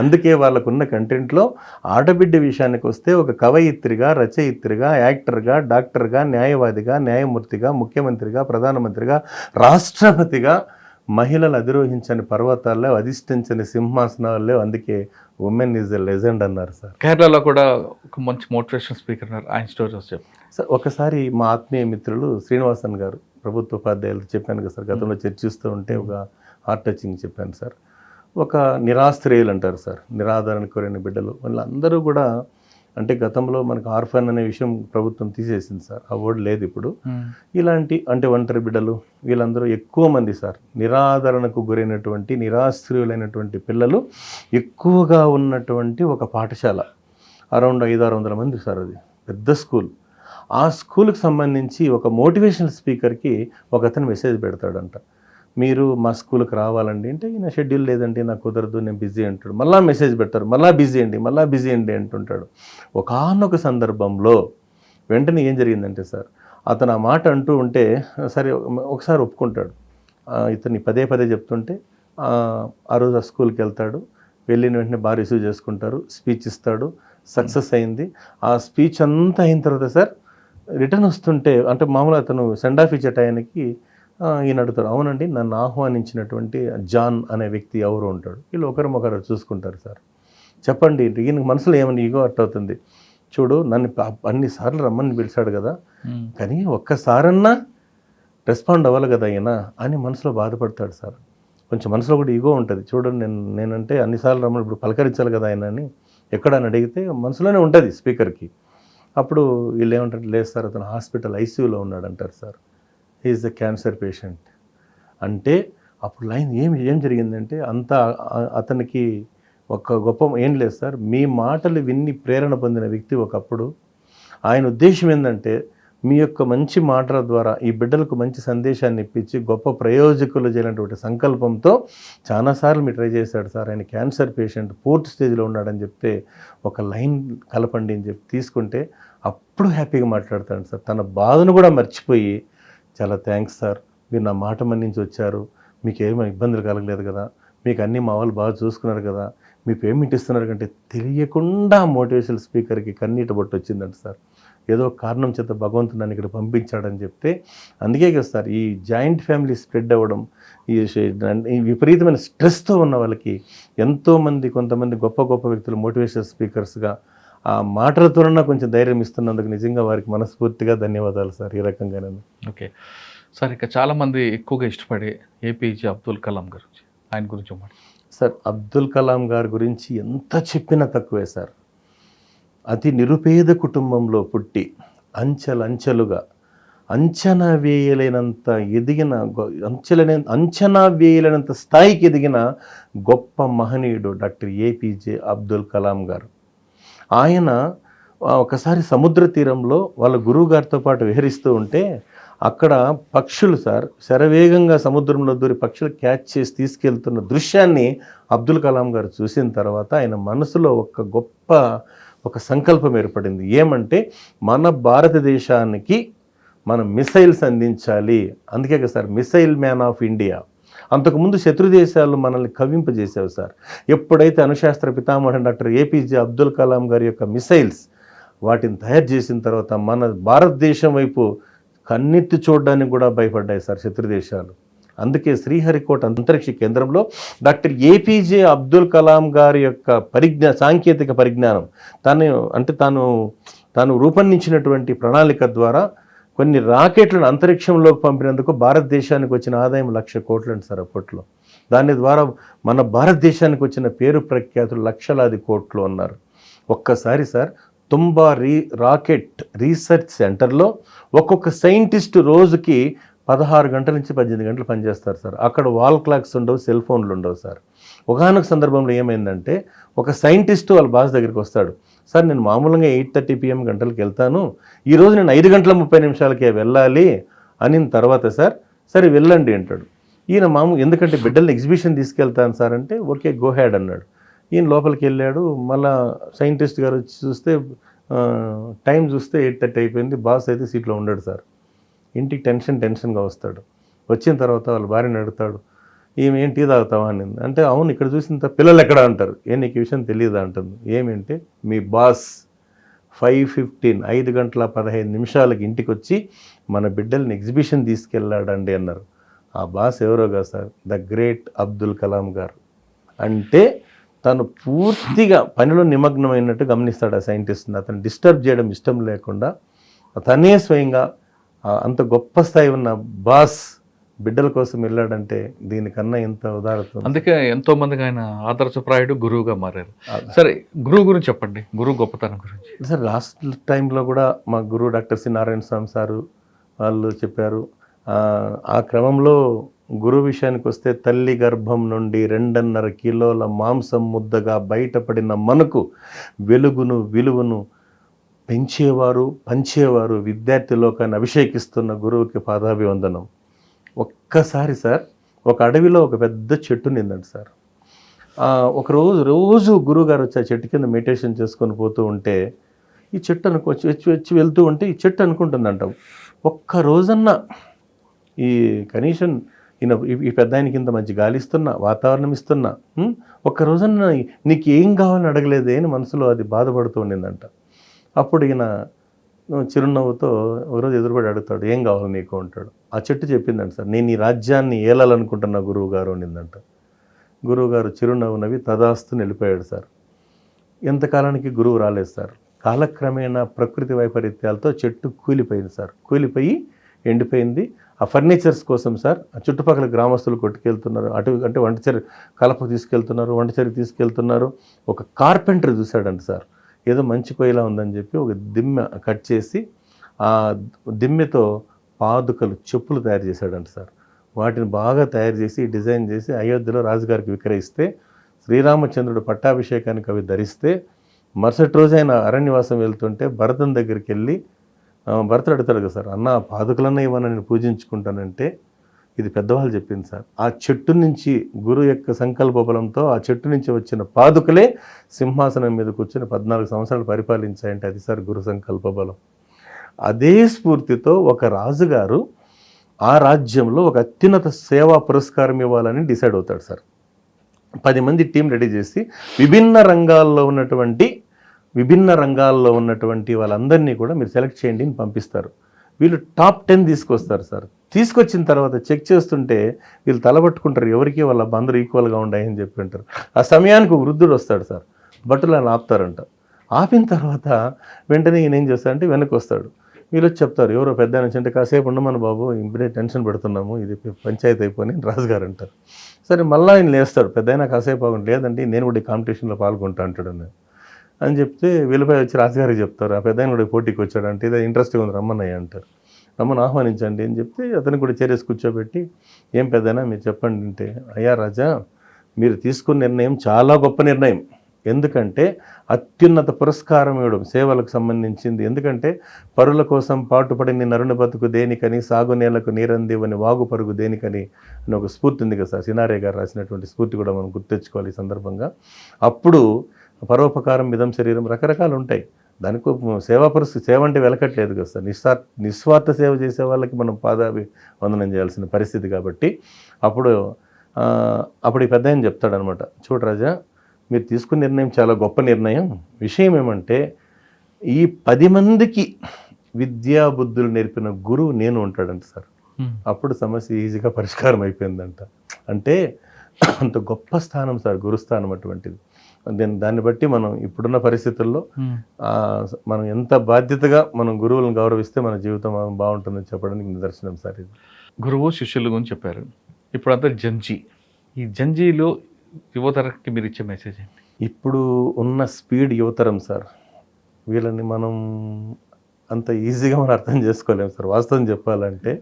అందుకే వాళ్ళకున్న కంటెంట్లో ఆడబిడ్డ విషయానికి వస్తే ఒక కవయిత్రిగా, రచయిత్రిగా, యాక్టర్గా, డాక్టర్గా, న్యాయవాదిగా, న్యాయమూర్తిగా, ముఖ్యమంత్రిగా, ప్రధానమంత్రిగా, రాష్ట్రపతిగా మహిళలు అధిరోహించని పర్వతాల్లో, అధిష్ఠించని సింహాసనాల్లో, అందుకే ఉమెన్ ఈజ్ ఎ లెజెండ్ అన్నారు సార్. కేరళలో కూడా ఒక మంచి మోటివేషన్ స్పీకర్ ఉన్నారు, ఆయన స్టోరీస్ చెప్పు సార్. ఒకసారి మా ఆత్మీయ మిత్రులు శ్రీనివాసన్ గారు, ప్రభుత్వ ఉపాధ్యాయులు చెప్పాను కదా సార్, గతంలో చర్చిస్తూ ఉంటే ఒక హార్ట్ టచింగ్ చెప్పాను సార్. ఒక నిరాశ్రయులు అంటారు సార్, నిరాదరణ కోరిన బిడ్డలు, వాళ్ళందరూ కూడా అంటే గతంలో మనకు ఆర్ఫన్ అనే విషయం ప్రభుత్వం తీసేసింది సార్, ఆ వర్డ్ లేదు ఇప్పుడు. ఇలాంటి అంటే ఒంటరి బిడ్డలు వీళ్ళందరూ ఎక్కువ మంది సార్, నిరాదరణకు గురైనటువంటి నిరాశ్రయులైనటువంటి పిల్లలు ఎక్కువగా ఉన్నటువంటి ఒక పాఠశాల, అరౌండ్ 500-600 మంది సార్, అది పెద్ద స్కూల్. ఆ స్కూల్కి సంబంధించి ఒక మోటివేషనల్ స్పీకర్కి ఒక అతను మెసేజ్ పెడతాడంట, మీరు మా స్కూల్కి రావాలండి అంటే, ఈయన షెడ్యూల్ లేదండి, నాకు కుదరదు, నేను బిజీ అంటాడు. మళ్ళీ మెసేజ్ పెడతారు, మళ్ళీ బిజీ అండి అంటుంటాడు. ఒకానొక సందర్భంలో వెంటనే ఏం జరిగిందంటే సార్, అతను ఆ మాట అంటూ ఉంటే సరే ఒకసారి ఒప్పుకుంటాడు. ఇతన్ని పదే చెప్తుంటే ఆ రోజు ఆ స్కూల్కి వెళ్తాడు, వెళ్ళిన వెంటనే బాగా రిసీవ్ చేసుకుంటారు, స్పీచ్ ఇస్తాడు, సక్సెస్ అయింది. ఆ స్పీచ్ అంతా అయిన తర్వాత సార్ రిటర్న్ వస్తుంటే, అంటే మామూలుగా అతను సెండ్ ఆఫ్ ఇచ్చే టయానికి ఈయన అడుగుతాడు, అవునండి నన్ను ఆహ్వానించినటువంటి జాన్ అనే వ్యక్తి ఎవరు ఉంటాడు. వీళ్ళు ఒకరు చూసుకుంటారు సార్. చెప్పండి, ఈయన మనసులో ఏమని ఈగో అట్ అవుతుంది, చూడు నన్ను అన్నిసార్లు రమ్మని పిలిచాడు కదా, కానీ ఒక్కసారన్నా రెస్పాండ్ అవ్వాలి కదా ఈయన అని మనసులో బాధపడతాడు సార్. కొంచెం మనసులో కూడా ఈగో ఉంటుంది, చూడండి నేనంటే అన్నిసార్లు రమ్మని ఇప్పుడు పలకరించాలి కదా ఆయన అని ఎక్కడని అడిగితే మనసులోనే ఉంటుంది స్పీకర్కి. అప్పుడు వీళ్ళు ఏమంటారు, లేదు సార్ అతను హాస్పిటల్ ఐసీయూలో ఉన్నాడు అంటారు sir, is a cancer patient అంటే. అప్పుడు లైన్ ఏం జరిగిందంటే, అంతా అతనికి ఒక గొప్ప ఏం లేదు సార్, మీ మాటలు విన్ని ప్రేరణ పొందిన వ్యక్తి ఒకప్పుడు, ఆయన ఉద్దేశం ఏంటంటే మీ యొక్క మంచి మాటల ద్వారా ఈ బిడ్డలకు మంచి సందేశాన్ని ఇప్పించి గొప్ప ప్రయోజకులు చేయనటువంటి సంకల్పంతో చాలాసార్లు మీరు ట్రై చేశాడు సార్, ఆయన క్యాన్సర్ పేషెంట్ 4th స్టేజ్లో ఉన్నాడని చెప్తే ఒక లైన్ కలపండి అని చెప్పి తీసుకుంటే అప్పుడు హ్యాపీగా మాట్లాడతాడు సార్. తన బాధను కూడా మర్చిపోయి, చాలా థ్యాంక్స్ సార్, మీరు నా మాట మన్నించి వచ్చారు, మీకు ఏమైనా ఇబ్బందులు కలగలేదు కదా, మీకు అన్నీ మా వాళ్ళు బాగా చూసుకున్నారు కదా, మీ పేమెంట్ ఇస్తున్నారు కంటే తెలియకుండా మోటివేషనల్ స్పీకర్కి కన్నీట బొట్టు వచ్చిందంట సార్. ఏదో కారణం చేత భగవంతుడు నన్ను ఇక్కడ పంపించాడని చెప్తే, అందుకే కదా సార్ ఈ జాయింట్ ఫ్యామిలీ స్ప్రెడ్ అవ్వడం, ఈ విపరీతమైన స్ట్రెస్తో ఉన్న వాళ్ళకి ఎంతోమంది కొంతమంది గొప్ప వ్యక్తులు మోటివేషనల్ స్పీకర్స్గా ఆ మాటలతోనన్నా కొంచెం ధైర్యం ఇస్తున్నందుకు నిజంగా వారికి మనస్ఫూర్తిగా ధన్యవాదాలు సార్. ఈ రకంగానే ఓకే సార్. ఇక చాలామంది ఎక్కువగా ఇష్టపడే ఏపీజే అబ్దుల్ కలాం గురించి, ఆయన గురించి సార్. అబ్దుల్ కలాం గారి గురించి ఎంత చెప్పినా తక్కువే సార్. అతి నిరుపేద కుటుంబంలో పుట్టి అంచెలంచెలుగా అంచనా వేయలేనంత ఎదిగిన అంచనా వేయలేనంత స్థాయికి ఎదిగిన గొప్ప మహనీయుడు డాక్టర్ ఏపీజే అబ్దుల్ కలాం గారు. ఆయన ఒకసారి సముద్ర తీరంలో వాళ్ళ గురువు గారితో పాటు విహరిస్తూ ఉంటే అక్కడ పక్షులు సార్ శరవేగంగా సముద్రంలో దూరి పక్షులు క్యాచ్ చేసి తీసుకెళ్తున్న దృశ్యాన్ని అబ్దుల్ కలాం గారు చూసిన తర్వాత ఆయన మనసులో ఒక సంకల్పం ఏర్పడింది. ఏమంటే మన భారతదేశానికి మనం మిసైల్స్ అందించాలి. అందుకే కదా sir missile man of India. అంతకుముందు శత్రు దేశాలు మనల్ని కవ్వింపజేసావు సార్. ఎప్పుడైతే అణుశాస్త్ర పితామహుడు డాక్టర్ ఏపీజే అబ్దుల్ కలాం గారి యొక్క మిసైల్స్ వాటిని తయారు చేసిన తర్వాత మన భారతదేశం వైపు కన్నెత్తి చూడడానికి కూడా భయపడ్డాయి సార్ శత్రు దేశాలు. అందుకే శ్రీహరికోట అంతరిక్ష కేంద్రంలో డాక్టర్ ఏపీజే అబ్దుల్ కలాం గారి యొక్క సాంకేతిక పరిజ్ఞానం తాను రూపొందించినటువంటి ప్రణాళిక ద్వారా కొన్ని రాకెట్లను అంతరిక్షంలోకి పంపినందుకు భారతదేశానికి వచ్చిన ఆదాయం 1,00,000 కోట్లు సార్ అప్పట్లో. దాని ద్వారా మన భారతదేశానికి వచ్చిన పేరు ప్రఖ్యాతులు లక్షలాది కోట్లు అన్నారు. ఒక్కసారి సార్ తుంబా రాకెట్ రీసెర్చ్ సెంటర్లో ఒక్కొక్క సైంటిస్ట్ రోజుకి 16 గంటల నుంచి 18 గంటలు పనిచేస్తారు సార్. అక్కడ వాల్ క్లాక్స్ ఉండవు, సెల్ ఫోన్లు ఉండవు సార్. ఒకానొక సందర్భంలో ఏమైందంటే ఒక సైంటిస్ట్ వాళ్ళ బాస్ దగ్గరికి వస్తాడు. సార్ నేను మామూలుగా 8:30 PM గంటలకు వెళ్తాను, ఈరోజు నేను 5 గంటల 30 నిమిషాలకే వెళ్ళాలి అనిన తర్వాత సార్ సరే వెళ్ళండి అంటాడు. ఈయన ఎందుకంటే బిడ్డల్ని ఎగ్జిబిషన్ తీసుకెళ్తాను సార్ అంటే ఓకే గో హ్యాడ్ అన్నాడు. ఈయన లోపలికి వెళ్ళాడు. మళ్ళా సైంటిస్ట్ గారు వచ్చి చూస్తే టైం చూస్తే 8:30 అయిపోయింది. బాస్ అయితే సీట్లో ఉండడు సార్. ఇంటికి టెన్షన్గా వస్తాడు. వచ్చిన తర్వాత వాళ్ళ భార్యని అడుగుతాడు, ఈమె ఏంటి తాగుతావా అని. అంటే అవును ఇక్కడ చూసిన పిల్లలు ఎక్కడ అంటారు. నీకు ఈ విషయం తెలియదా అంటుంది. ఏమేంటే మీ బాస్ 5:15 5 గంటల 15 నిమిషాలకి ఇంటికి వచ్చి మన బిడ్డల్ని ఎగ్జిబిషన్ తీసుకెళ్ళాడండి అన్నారు. ఆ బాస్ ఎవరోగా sir, the great Abdul Kalam garu. అంటే తను పూర్తిగా పనిలో నిమగ్నమైనట్టు గమనిస్తాడు ఆ సైంటిస్ట్ని. అతను డిస్టర్బ్ చేయడం ఇష్టం లేకుండా తనే స్వయంగా అంత గొప్ప స్థాయి ఉన్న బాస్ బిడ్డల కోసం వెళ్ళాడంటే దీనికన్నా ఎంత ఉదాహరణ. అందుకే ఎంతో మందికి ఆయన ఆదర్శప్రాయుడు, గురువుగా మారారు. సరే గురువు గురించి చెప్పండి, గురువు గొప్పతనం గురించి. సార్ లాస్ట్ టైంలో కూడా మా గురువు డాక్టర్ సి నారాయణ స్వామి సారు వాళ్ళు చెప్పారు. ఆ క్రమంలో గురువు విషయానికి వస్తే తల్లి గర్భం నుండి 2.5 కిలోల మాంసం ముద్దగా బయటపడిన మనకు వెలుగును విలువను పెంచేవారు పంచేవారు విద్యార్థి లోకాన్ని అభిషేకిస్తున్న గురువుకి పాదాభివందనం. ఒక్కసారి సార్ ఒక అడవిలో ఒక పెద్ద చెట్టు నిందండి సార్. ఒక రోజు గురువు గారు వచ్చి ఆ చెట్టు కింద మెడిటేషన్ చేసుకొని పోతూ ఉంటే ఈ చెట్టు వచ్చి వెళ్తూ ఉంటే ఈ చెట్టు అనుకుంటుందంట, ఒక్క రోజన్నా ఈ కనీసం ఈ పెద్ద ఆయనకి ఇంత మంచి గాలి ఇస్తున్నా, వాతావరణం ఇస్తున్నా, ఒక్క రోజన్నా నీకు ఏం కావాలని అడగలేదే అని మనసులో అది బాధపడుతూ ఉండిందంట. అప్పుడు ఈయన చిరునవ్వుతో ఒకరోజు ఎదురుపడి అడుగుతాడు, ఏం కావాలి నీకు అంటాడు. ఆ చెట్టు చెప్పిందంట సార్, నేను ఈ రాజ్యాన్ని ఏలాలనుకుంటున్నా గురువు గారు అనిందంట. గురువు గారు చిరునవ్వు నవ్వి తదాస్తు వెళ్ళిపోయాడు సార్. ఎంతకాలానికి గురువు రాలేదు సార్. కాలక్రమేణా ప్రకృతి వైపరీత్యాలతో చెట్టు కూలిపోయింది సార్. కూలిపోయి ఎండిపోయింది. ఆ ఫర్నిచర్స్ కోసం సార్ ఆ చుట్టుపక్కల గ్రామస్తులు కొట్టుకెళ్తున్నారు, అంటే వంటచరి కలప తీసుకెళ్తున్నారు, వంటచరి తీసుకెళ్తున్నారు. ఒక కార్పెంటర్ చూశాడంట సార్, ఏదో మంచి పొయ్యిలా ఉందని చెప్పి ఒక దిమ్మె కట్ చేసి ఆ దిమ్మెతో పాదుకలు చెప్పులు తయారు చేశాడంట సార్. వాటిని బాగా తయారు చేసి డిజైన్ చేసి అయోధ్యలో రాజుగారికి విక్రయిస్తే శ్రీరామచంద్రుడు పట్టాభిషేకానికి అవి ధరిస్తే మరుసటి రోజు ఆయన అరణ్యవాసం వెళ్తుంటే భరతం దగ్గరికి వెళ్ళి భరతుడు అడుగుతాడు కదా సార్, అన్న పాదుకలన్నా ఇవ్వని నేను పూజించుకుంటానంటే ఇది పెద్దవాళ్ళు చెప్పింది సార్. ఆ చెట్టు నుంచి గురువు యొక్క సంకల్ప బలంతో ఆ చెట్టు నుంచి వచ్చిన పాదుకలే సింహాసనం మీద కూర్చొని 14 సంవత్సరాలు పరిపాలించాయంటే అది సార్ గురు సంకల్ప బలం. అదే స్ఫూర్తితో ఒక రాజుగారు ఆ రాజ్యంలో ఒక అత్యున్నత సేవా పురస్కారం ఇవ్వాలని డిసైడ్ అవుతాడు సార్. 10 మంది టీం రెడీ చేసి విభిన్న రంగాల్లో ఉన్నటువంటి వాళ్ళందరినీ కూడా మీరు సెలెక్ట్ చేయండి అని పంపిస్తారు. వీళ్ళు టాప్ 10 తీసుకొస్తారు సార్. తీసుకొచ్చిన తర్వాత చెక్ చేస్తుంటే వీళ్ళు తలబట్టుకుంటారు, ఎవరికి వాళ్ళ అందరూ ఈక్వల్గా ఉన్నాయని చెప్పి అంటారు. ఆ సమయానికి ఒక వృద్ధుడు వస్తాడు సార్, బట్టలు అని ఆపుతారంట. ఆపిన తర్వాత వెంటనే ఈయన ఏం చేస్తాడంటే వెనక్కి వస్తాడు. వీళ్ళు వచ్చి చెప్తారు, ఎవరో పెద్ద నుంచి అంటే కాసేపు ఉండమని బాబు, ఇప్పుడే టెన్షన్ పెడుతున్నాము, ఇది పంచాయతీ అయిపోయి రాజుగారు అంటారు. సరే మళ్ళీ ఆయన లేస్తాడు, పెద్ద అయినా కాసేపు బాగుంది, లేదండి నేను కూడా ఈ కాంపిటీషన్లో పాల్గొంటా అంటాడు అని చెప్తే వీళ్ళపై వచ్చి రాజుగారికి చెప్తారు, ఆ పెద్ద ఆయన కూడా పోటీకి వచ్చాడు అంటే ఇదే ఇంట్రెస్ట్గా ఉంది రమ్మన్నయ్య అంటారు. రమ్మని ఆహ్వానించండి అని చెప్తే అతను కూడా చేరేసి కూర్చోబెట్టి ఏం పెద్దనా మీరు చెప్పండి అంటే, అయ్యా రాజా మీరు తీసుకున్న నిర్ణయం చాలా గొప్ప నిర్ణయం. ఎందుకంటే అత్యున్నత పురస్కారం ఇవ్వడం సేవలకు సంబంధించింది. ఎందుకంటే పరుల కోసం పాటుపడిన నరుని బతుకు దేనికని, సాగునేలకు నీరందివని వాగు పరుగు దేనికని అని ఒక స్ఫూర్తి ఉంది కదా సార్. సినారే గారు రాసినటువంటి స్ఫూర్తి కూడా మనం గుర్తెచ్చుకోవాలి ఈ సందర్భంగా. అప్పుడు పరోపకారం మిదం శరీరం రకరకాలు ఉంటాయి. దానికి సేవ అంటే వెలకట్లేదు కదా సార్. నిస్వార్థ సేవ చేసే వాళ్ళకి మనం పాదాభివందనం చేయాల్సిన పరిస్థితి. కాబట్టి అప్పుడు ఈ పెద్ద ఆయన చెప్తాడనమాట, చూడు రాజా మీరు తీసుకున్న నిర్ణయం చాలా గొప్ప నిర్ణయం. విషయం ఏమంటే ఈ 10 మందికి విద్యా బుద్ధులు నేర్పిన గురువు నేను ఉంటాడంట సార్. అప్పుడు సమస్య ఈజీగా పరిష్కారం అయిపోయిందంట. అంటే అంత గొప్ప స్థానం సార్ గురుస్థానం అటువంటిది. దాన్ని బట్టి మనం ఇప్పుడున్న పరిస్థితుల్లో మనం ఎంత బాధ్యతగా మనం గురువులను గౌరవిస్తే మన జీవితం బాగుంటుందని చెప్పడానికి నిదర్శనం సార్ ఇది. గురువు శిష్యులు గురించి చెప్పారు. ఇప్పుడు అంతా జంజీ, ఈ జంజీలో యువతరకి మీరు ఇచ్చే మెసేజ్ ఏంటి? ఇప్పుడు ఉన్న స్పీడ్ యువతరం సార్, వీళ్ళని మనం అంత ఈజీగా మనం అర్థం చేసుకోలేము సార్. వాస్తవం చెప్పాలంటే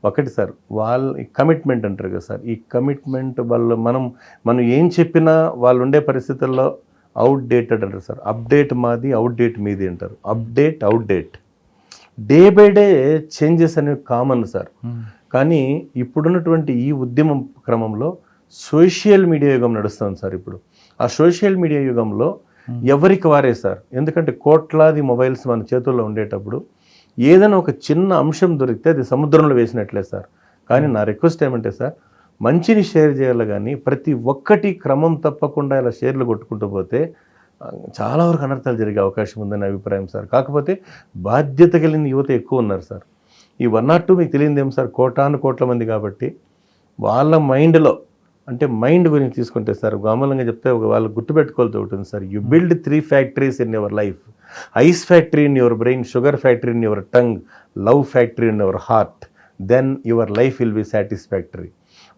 ఒకటి సార్, వాళ్ళ కమిట్మెంట్ అంటారు కదా సార్, ఈ కమిట్మెంట్ వల్ల మనం ఏం చెప్పినా వాళ్ళు ఉండే పరిస్థితుల్లో అవుట్డేటెడ్ అంటారు సార్. అప్డేట్ మాది, అవుట్డేట్ మీది అంటారు. Outdate day by day changes అనేవి కామన్ సార్. కానీ ఇప్పుడున్నటువంటి ఈ ఉద్యమం క్రమంలో సోషల్ మీడియా యుగం నడుస్తుంది సార్. ఇప్పుడు ఆ సోషల్ మీడియా యుగంలో ఎవరికి వారే సార్, ఎందుకంటే కోట్లాది మొబైల్స్ మన చేతుల్లో ఉండేటప్పుడు ఏదైనా ఒక చిన్న అంశం దొరికితే అది సముద్రంలో వేసినట్లే సార్. కానీ నా రిక్వెస్ట్ ఏమంటే సార్, మంచిని షేర్ చేయాలి, కానీ ప్రతి ఒక్కటి క్రమం తప్పకుండా ఇలా షేర్లు కొట్టుకుంటూ పోతే చాలా వరకు అనర్థాలు జరిగే అవకాశం ఉందని అభిప్రాయం సార్. కాకపోతే బాధ్యత కలిగిన యువత ఎక్కువ ఉన్నారు సార్. ఈ 1 or 2 మీకు తెలియదు ఏం సార్, కోట్ల మంది కాబట్టి వాళ్ళ మైండ్లో, అంటే మైండ్ గురించి తీసుకుంటే సార్ మామూలుగా చెప్తే వాళ్ళు గుర్తుపెట్టుకోవాల్సి ఉంటుంది sir. You build 3 factories in your life: ice factory in your brain, sugar factory in your tongue, love factory in your heart, then your life will be satisfactory.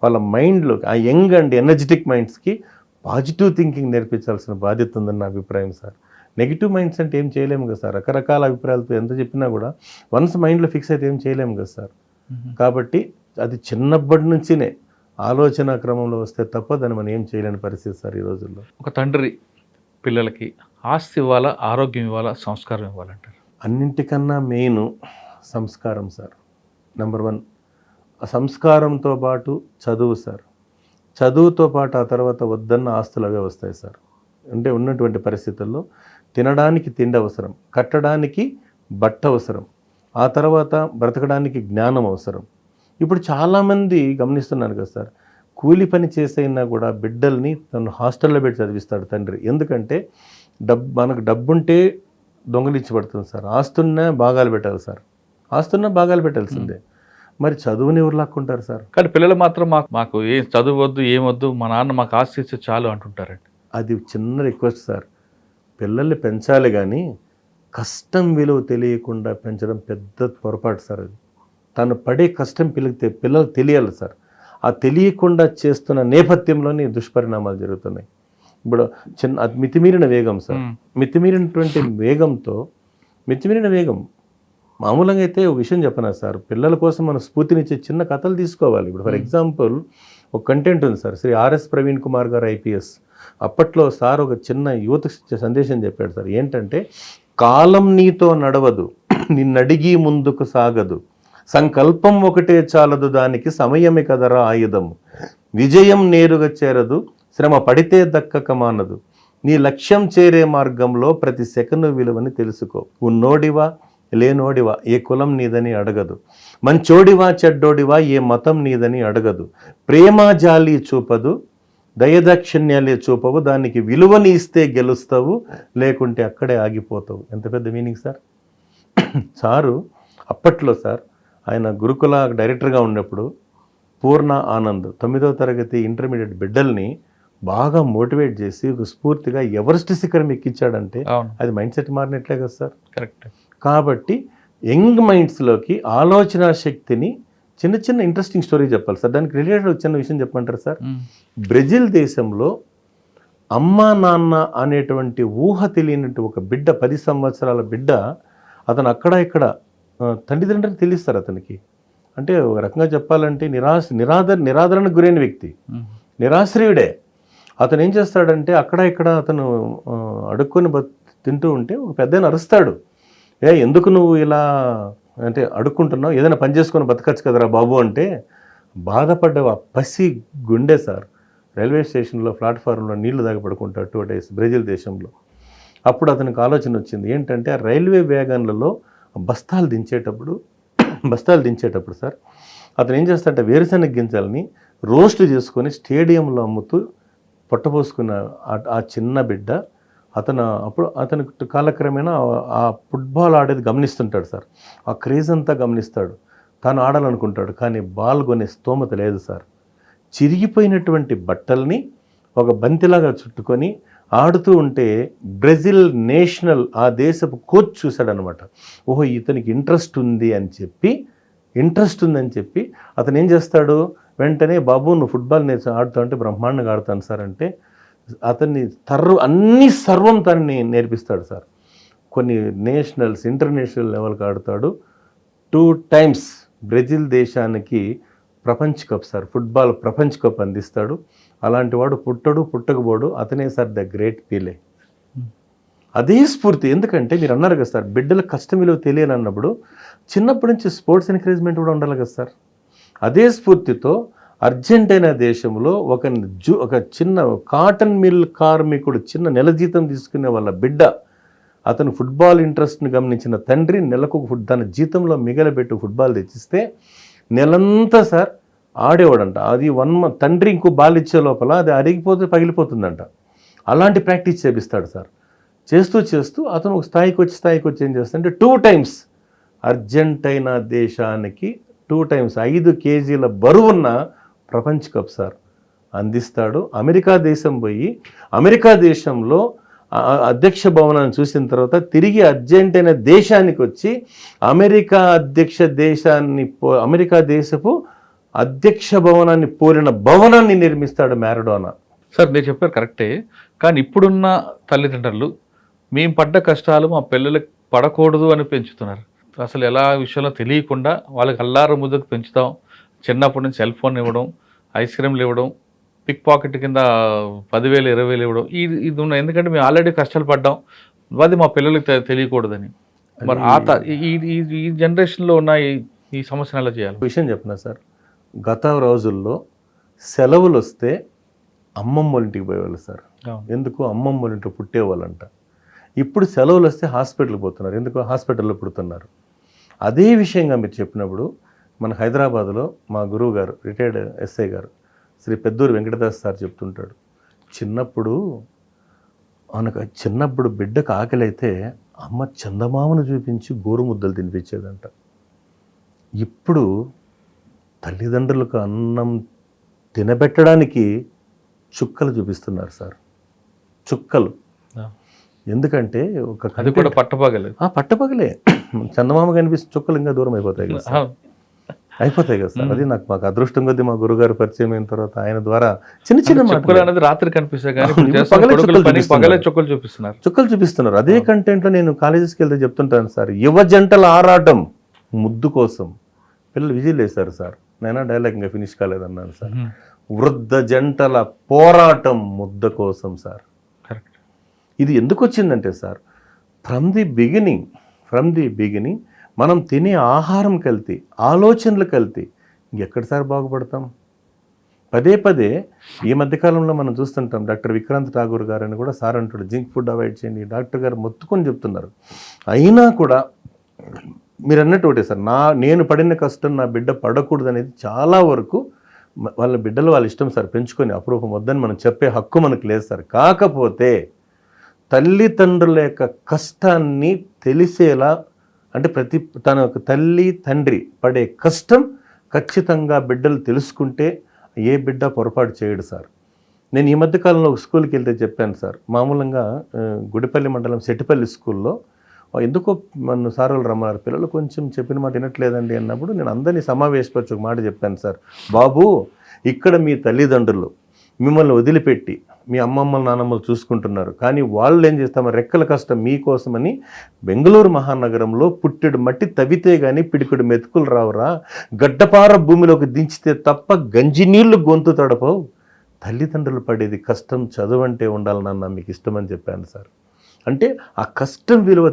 వాళ్ళ మైండ్లో ఆ యంగ్ అండ్ ఎనర్జెటిక్ మైండ్స్కి positive thinking నేర్పించాల్సిన బాధ్యత ఉందని నా అభిప్రాయం sir. Negative minds అంటే ఏం చేయలేము కదా సార్. రకరకాల అభిప్రాయాలతో ఎంత చెప్పినా కూడా వన్స్ మైండ్లో ఫిక్స్ అయితే ఏం చేయలేము కదా సార్. కాబట్టి అది చిన్నప్పటి నుంచినే ఆలోచన క్రమంలో వస్తే తప్ప దాన్ని మనం ఏం చేయలేని పరిస్థితి సార్ ఈ రోజుల్లో. ఒక తండ్రి పిల్లలకి ఆస్తి ఇవ్వాలా, ఆరోగ్యం ఇవ్వాలా, సంస్కారం ఇవ్వాలంటారు? అన్నింటికన్నా మెయిన్ సంస్కారం సార్. నెంబర్ 1 ఆ సంస్కారంతో పాటు చదువు సార్. చదువుతో పాటు ఆ తర్వాత వద్దన్న ఆస్తులు అవే వస్తాయి సార్. అంటే ఉన్నటువంటి పరిస్థితుల్లో తినడానికి తిండి అవసరం, కట్టడానికి బట్ట అవసరం, ఆ తర్వాత బ్రతకడానికి జ్ఞానం అవసరం. ఇప్పుడు చాలామంది గమనిస్తున్నాను కదా సార్, కూలి పని చేసైనా కూడా బిడ్డల్ని తను హాస్టల్లో పెట్టి చదివిస్తాడు తండ్రి. ఎందుకంటే మనకు డబ్బుంటే దొంగలించబడుతుంది సార్. ఆస్తున్నా భాగాలు పెట్టాలి సార్, ఆస్తున్నా భాగాలు పెట్టాల్సిందే. మరి చదువుని ఎవరు లాక్కుంటారు సార్? కానీ పిల్లలు మాత్రం మాకు ఏం చదువు వద్దు, ఏమొద్దు, మా నాన్న మాకు ఆస్తి ఇస్తే చాలు అంటుంటారండి. అది చిన్న రిక్వెస్ట్ సార్. పిల్లల్ని పెంచాలి, కానీ కష్టం విలువ తెలియకుండా పెంచడం పెద్ద పొరపాటు సార్. అది తను పడే కష్టం పిల్లలు తెలియాలి సార్. ఆ తెలియకుండా చేస్తున్న నేపథ్యంలోని దుష్పరిణామాలు జరుగుతున్నాయి. ఇప్పుడు అది మితిమీరిన వేగం సార్. మితిమీరినటువంటి వేగం మామూలుగా అయితే ఒక విషయం చెప్పనా సార్, పిల్లల కోసం మనం స్ఫూర్తినిచ్చే చిన్న కథలు తీసుకోవాలి. ఇప్పుడు ఫర్ ఎగ్జాంపుల్ ఒక కంటెంట్ ఉంది సార్, శ్రీ ఆర్ఎస్ ప్రవీణ్ కుమార్ గారు IPS. అప్పట్లో సార్ ఒక చిన్న యువత సందేశం చెప్పాడు సార్. ఏంటంటే, కాలం నీతో నడవదు, నిన్నడిగి ముందుకు సాగదు, సంకల్పం ఒకటే చాలదు, దానికి సమయమే కదరా ఆయుధము, విజయం నేరుగా చేరదు, శ్రమ పడితే దక్కక మానదు, నీ లక్ష్యం చేరే మార్గంలో ప్రతి సెకను విలువని తెలుసుకో, ఉన్నోడివా లేనోడివా ఏ కులం నీదని అడగదు, మంచోడివా చెడ్డోడివా ఏ మతం నీదని అడగదు, ప్రేమ జాలి చూపదు, దయదాక్షిణ్యాలే చూపవు, దానికి విలువని ఇస్తే గెలుస్తావు, లేకుంటే అక్కడే ఆగిపోతావు. ఎంత పెద్ద మీనింగ్ సార్. సారు అప్పట్లో సార్ ఆయన గురుకుల డైరెక్టర్గా ఉన్నప్పుడు పూర్ణ ఆనంద్ 9వ తరగతి ఇంటర్మీడియట్ బిడ్డల్ని బాగా మోటివేట్ చేసి ఒక స్ఫూర్తిగా ఎవరెస్ట్ శిఖరం ఎక్కించాడంటే అది మైండ్ సెట్ మారినట్లే కదా సార్. కరెక్ట్. కాబట్టి యంగ్ మైండ్స్లోకి ఆలోచన శక్తిని చిన్న ఇంట్రెస్టింగ్ స్టోరీ చెప్పాలి సార్. దానికి రిలేటెడ్ చిన్న విషయం చెప్పమంటారు సార్. బ్రెజిల్ దేశంలో అమ్మా నాన్న అనేటువంటి ఊహ తెలియనట్టు ఒక బిడ్డ, 10 సంవత్సరాల బిడ్డ, అతను అక్కడ ఇక్కడ తండ్రిదండ్రులు తెలుస్తారు అతనికి. అంటే ఒక రకంగా చెప్పాలంటే నిరాదరణకు గురైన వ్యక్తి, నిరాశ్రయుడే. అతను ఏం చేస్తాడంటే అక్కడ ఇక్కడ అతను అడుక్కొని తింటూ ఉంటే ఒక పెద్ద అరుస్తాడు, ఎందుకు నువ్వు ఇలా అంటే అడుక్కుంటున్నావు, ఏదైనా పని చేసుకొని బతకచ్చు కదరా బాబు అంటే బాధపడ్డ ఆ పసి గుండె సార్ రైల్వే స్టేషన్లో ప్లాట్ఫారంలో నీళ్లు దాకా పడుకుంటాడు 2 days బ్రెజిల్ దేశంలో. అప్పుడు అతనికి ఆలోచన వచ్చింది ఏంటంటే, ఆ రైల్వే వ్యాగన్లలో బస్తాలు దించేటప్పుడు సార్ అతను ఏం చేస్తాడంటే వేరుశనగ గింజల్ని రోస్ట్ చేసుకొని స్టేడియంలో అమ్ముతూ పొట్టపోసుకున్న ఆ చిన్న బిడ్డ అతను కాలక్రమేణా ఆ ఫుట్బాల్ ఆడేది గమనిస్తుంటాడు సార్. ఆ క్రేజ్ అంతా గమనిస్తాడు, తాను ఆడాలనుకుంటాడు, కానీ బాల్ కొనే స్తోమత లేదు సార్. చిరిగిపోయినటువంటి బట్టల్ని ఒక బంతిలాగా చుట్టుకొని ఆడుతూ ఉంటే బ్రెజిల్ నేషనల్ ఆ దేశపు కోచ్ చూశాడనమాట. ఓహో ఇతనికి ఇంట్రెస్ట్ ఉందని చెప్పి అతను ఏం చేస్తాడు, వెంటనే బాబు నువ్వు ఫుట్బాల్ ఆడుతూ అంటే బ్రహ్మాండంగా ఆడుతాను సార్ అంటే, అతన్ని అన్ని సర్వం తనని నేర్పిస్తాడు సార్. కొన్ని నేషనల్స్ ఇంటర్నేషనల్ లెవెల్కి ఆడతాడు. 2 times బ్రెజిల్ దేశానికి ప్రపంచ కప్ సార్, ఫుట్బాల్ ప్రపంచ కప్ అందిస్తాడు. అలాంటి వాడు పుట్టకపోడు, అతనే సార్ ద గ్రేట్ పీలే. అదే స్ఫూర్తి. ఎందుకంటే మీరు అన్నారు కదా సార్, బిడ్డల కష్టం విలువ తెలియని అన్నప్పుడు చిన్నప్పటి నుంచి స్పోర్ట్స్ ఎంకరేజ్మెంట్ కూడా ఉండాలి కదా సార్. అదే స్ఫూర్తితో అర్జెంటీనా దేశంలో ఒక చిన్న కాటన్ మిల్ కార్మికుడు చిన్న నెల జీతం తీసుకునే వాళ్ళ బిడ్డ, అతను ఫుట్బాల్ ఇంట్రెస్ట్ని గమనించిన తండ్రి నెలకు తన జీతంలో మిగలబెట్టి ఫుట్బాల్ తెచ్చిస్తే నెలంతా సార్ ఆడేవాడంట. అది 1 month తండ్రి ఇంకో బాల్ ఇచ్చే లోపల అది అరిగిపోతే పగిలిపోతుందంట. అలాంటి ప్రాక్టీస్ చేపిస్తాడు సార్. చేస్తూ అతను ఒక స్థాయికి వచ్చి ఏం చేస్తాడంటే 2 times అర్జెంటీనా దేశానికి 2 times 5 kgs బరువున్న ప్రపంచ కప్ సార్ అందిస్తాడు. అమెరికా దేశం పోయి అమెరికా దేశంలో అధ్యక్ష భవనాన్ని చూసిన తర్వాత తిరిగి అర్జెంటీనా దేశానికి వచ్చి అమెరికా దేశపు అధ్యక్ష భవనాన్ని పోలిన భవనాన్ని నిర్మిస్తాడు మ్యారడోనా. సార్ మీరు చెప్పారు కరెక్టే, కానీ ఇప్పుడున్న తల్లిదండ్రులు మేము పడ్డ కష్టాలు మా పిల్లలకి పడకూడదు అని పెంచుతున్నారు. అసలు ఎలా విషయంలో తెలియకుండా వాళ్ళకి అల్లారు ముద్దకు పెంచుతాం. చిన్నప్పటి నుంచి సెల్ ఫోన్ ఇవ్వడం, ఐస్ క్రీమ్లు ఇవ్వడం, పిక్ పాకెట్ కింద 10,000 20,000 ఇవ్వడం, ఇది ఉన్నాయి. ఎందుకంటే మేము ఆల్రెడీ కష్టాలు పడ్డాం, అది మా పిల్లలకి తెలియకూడదని. మరి ఈ జనరేషన్లో ఉన్న ఈ సమస్యను ఎలా చేయాలి? విషయం చెప్పిన సార్, గత రోజుల్లో సెలవులు వస్తే అమ్మమ్మ ఇంటికి పోయేవాళ్ళు సార్. ఎందుకు? అమ్మమ్మ ఇంటికి పుట్టేవాళ్ళంట. ఇప్పుడు సెలవులు వస్తే హాస్పిటల్కి పోతున్నారు. ఎందుకు? హాస్పిటల్లో పుడుతున్నారు. అదే విషయంగా మీరు చెప్పినప్పుడు మన హైదరాబాద్లో మా గురువు గారు, రిటైర్డ్ ఎస్ఐ గారు శ్రీ పెద్దూరి వెంకటదాస్ సార్ చెప్తుంటాడు, చిన్నప్పుడు బిడ్డకు ఆకలి అయితే అమ్మ చందమామను చూపించి గోరుముద్దలు తినిపించేదంట. ఇప్పుడు తల్లిదండ్రులకు అన్నం తినబెట్టడానికి చుక్కలు చూపిస్తున్నారు సార్, చుక్కలు. ఎందుకంటే అది కూడా పట్టపగలే చందమామ కనిపిస్తున్న చుక్కలు ఇంకా దూరం అయిపోతాయి కదా సార్. అది మాకు అదృష్టం కొద్దీ మా గురుగారు పరిచయం అయిన తర్వాత ఆయన ద్వారా చిన్న మాటలు రాత్రి కనిపిస్తాయి, చుక్కలు చూపిస్తున్నారు. అదే కంటెంట్ లో నేను కాలేజెస్కి వెళ్తే చెప్తుంటాను సార్, యువ జంటల ఆరాటం ముద్దు కోసం. పిల్లలు విజిల్ వేశారు సార్, నేను డైలాగ్ ఇంకా ఫినిష్ కాలేదన్నాను సార్. వృద్ధ జంటల పోరాటం ముద్ద కోసం సార్. ఇది ఎందుకు వచ్చిందంటే సార్, ఫ్రమ్ ది బిగినింగ్ మనం తినే ఆహారం కల్తీ, ఆలోచనలు కల్తీ, ఇంకెక్కడ సార్ బాగుపడతాం? పదే ఈ మధ్యకాలంలో మనం చూస్తుంటాం, డాక్టర్ విక్రాంత్ ఠాగూర్ గారు అని కూడా సార్ అంటాడు, జింక్ ఫుడ్ అవాయిడ్ చేయండి. డాక్టర్ గారు మొత్తుకొని చెప్తున్నారు. అయినా కూడా మీరు అన్నట్టు ఒకటే సార్, నేను పడిన కష్టం నా బిడ్డ పడకూడదు అనేది చాలా వరకు వాళ్ళ బిడ్డలు వాళ్ళ ఇష్టం సార్, పెంచుకొని అప్రూపం వద్దని మనం చెప్పే హక్కు మనకు లేదు సార్. కాకపోతే తల్లిదండ్రుల యొక్క కష్టాన్ని తెలిసేలా, అంటే తన యొక్క తల్లి తండ్రి పడే కష్టం ఖచ్చితంగా బిడ్డలు తెలుసుకుంటే ఏ బిడ్డ పొరపాటు చేయడు సార్. నేను ఈ మధ్యకాలంలో ఒక స్కూల్కి వెళ్తే చెప్పాను సార్, మామూలుగా గుడిపల్లి మండలం సెట్టిపల్లి స్కూల్లో ఎందుకో మన సార్ వాళ్ళు రమ్మన్నారు, పిల్లలు కొంచెం చెప్పిన మాట వినట్లేదండి అన్నప్పుడు నేను అందరినీ సమావేశపరిచి ఒక మాట చెప్పాను సార్, బాబు ఇక్కడ మీ తల్లిదండ్రులు మిమ్మల్ని వదిలిపెట్టి మీ అమ్మమ్మలు నానమ్మలు చూసుకుంటున్నారు, కానీ వాళ్ళు ఏం చేస్తామో రెక్కల కష్టం మీకోసమని బెంగళూరు మహానగరంలో పుట్టెడు మట్టి తవ్వితే కానీ పిడికుడు మెతుకులు రావురా, గడ్డపార భూమిలోకి దించితే తప్ప గంజి నీళ్లు గొంతు తడపవు, తల్లిదండ్రులు పడేది కష్టం, చదువు అంటే ఉండాలి నాన్న మీకు ఇష్టమని చెప్పాను సార్. అంటే ఆ కష్టం విలువ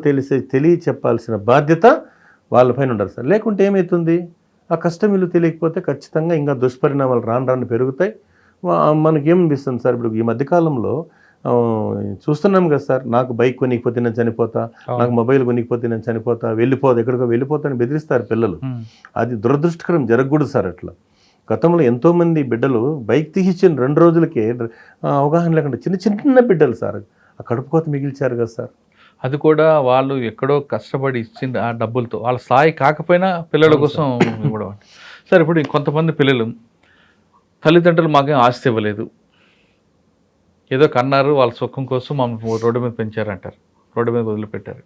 చెప్పాల్సిన బాధ్యత వాళ్ళపైన ఉండాలి సార్. లేకుంటే ఏమవుతుంది, ఆ కష్టం విలువ తెలియకపోతే ఖచ్చితంగా ఇంకా దుష్పరిణామాలు రాను పెరుగుతాయి. మనకేమనిపిస్తుంది సార్, ఇప్పుడు ఈ మధ్యకాలంలో చూస్తున్నాం కదా సార్, నాకు బైక్ కొనికపోతే నేను చనిపోతా, నాకు మొబైల్ కొనికపోతే నేను చనిపోతా, ఎక్కడికో వెళ్ళిపోతా అని బెదిరిస్తారు పిల్లలు. అది దురదృష్టకరం, జరగకూడదు సార్ అట్లా. గతంలో ఎంతోమంది బిడ్డలు బైక్ తీసిచ్చిన 2 రోజులకే అవగాహన లేకుండా చిన్న బిడ్డలు సార్ ఆ కడుపు కోత మిగిల్చారు కదా సార్. అది కూడా వాళ్ళు ఎక్కడో కష్టపడి ఇచ్చింది ఆ డబ్బులతో, వాళ్ళ స్థాయి కాకపోయినా పిల్లల కోసం ఇవ్వడం. సార్ ఇప్పుడు కొంతమంది పిల్లలు తల్లిదండ్రులు మాకేం ఆస్తి ఇవ్వలేదు, ఏదో కన్నారు, వాళ్ళ సుఖం కోసం మమ్మల్ని రోడ్డు మీద పెంచారంటారు, రోడ్డు మీద వదిలిపెట్టారు.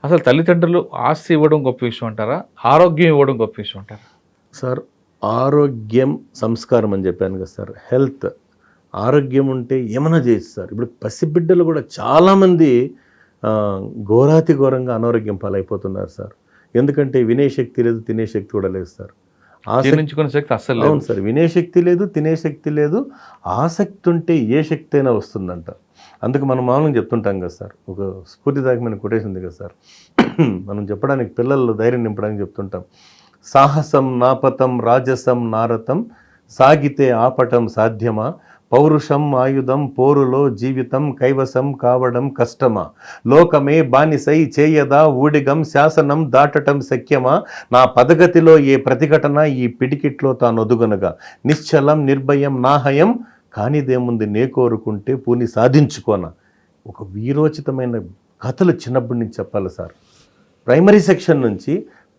అసలు తల్లిదండ్రులు ఆస్తి ఇవ్వడం గొప్ప విషయం అంటారా, ఆరోగ్యం ఇవ్వడం గొప్ప విషయం అంటారా? సార్ ఆరోగ్యం సంస్కారం అని చెప్పాను కదా సార్, హెల్త్ ఆరోగ్యం ఉంటే ఏమైనా చేయొచ్చు సార్. ఇప్పుడు పసిబిడ్డలు కూడా చాలామంది ఘోరాతి ఘోరంగా అనారోగ్యం పాలైపోతున్నారు సార్. ఎందుకంటే వినే శక్తి లేదు, తినే శక్తి కూడా లేదు సార్. జీర్ణించుకునే శక్తి అస్సలు లేదు. అవును సార్, వినే శక్తి లేదు, తినే శక్తి లేదు. ఆసక్తి ఉంటే ఏ శక్తి అయినా వస్తుందంట. అందుకు మనం మామూలుగా చెప్తుంటాం కదా సార్, ఒక స్ఫూర్తిదాయకమైన కొటేషన్ ఉంది కదా సార్, మనం చెప్పడానికి పిల్లల్లో ధైర్యం నింపడానికి చెప్తుంటాం. సాహసం నాపతం రాజసం నారతం సాగితే ఆపటం సాధ్యమా, పౌరుషం ఆయుధం పోరులో జీవితం కైవసం కావడం కష్టమా, లోకమే బానిసై చేయదా ఊడిగం శాసనం దాటటం శక్యమా, నా పదగతిలో ఏ ప్రతిఘటన ఈ పిడికిట్లో తానొదుగనగా, నిశ్చలం నిర్భయం నాహయం కానిదేముంది నే కోరుకుంటే పూని సాధించుకోన. ఒక వీరోచితమైన కథలు చిన్నప్పటి నుంచి చెప్పాలి సార్. ప్రైమరీ సెక్షన్ నుంచి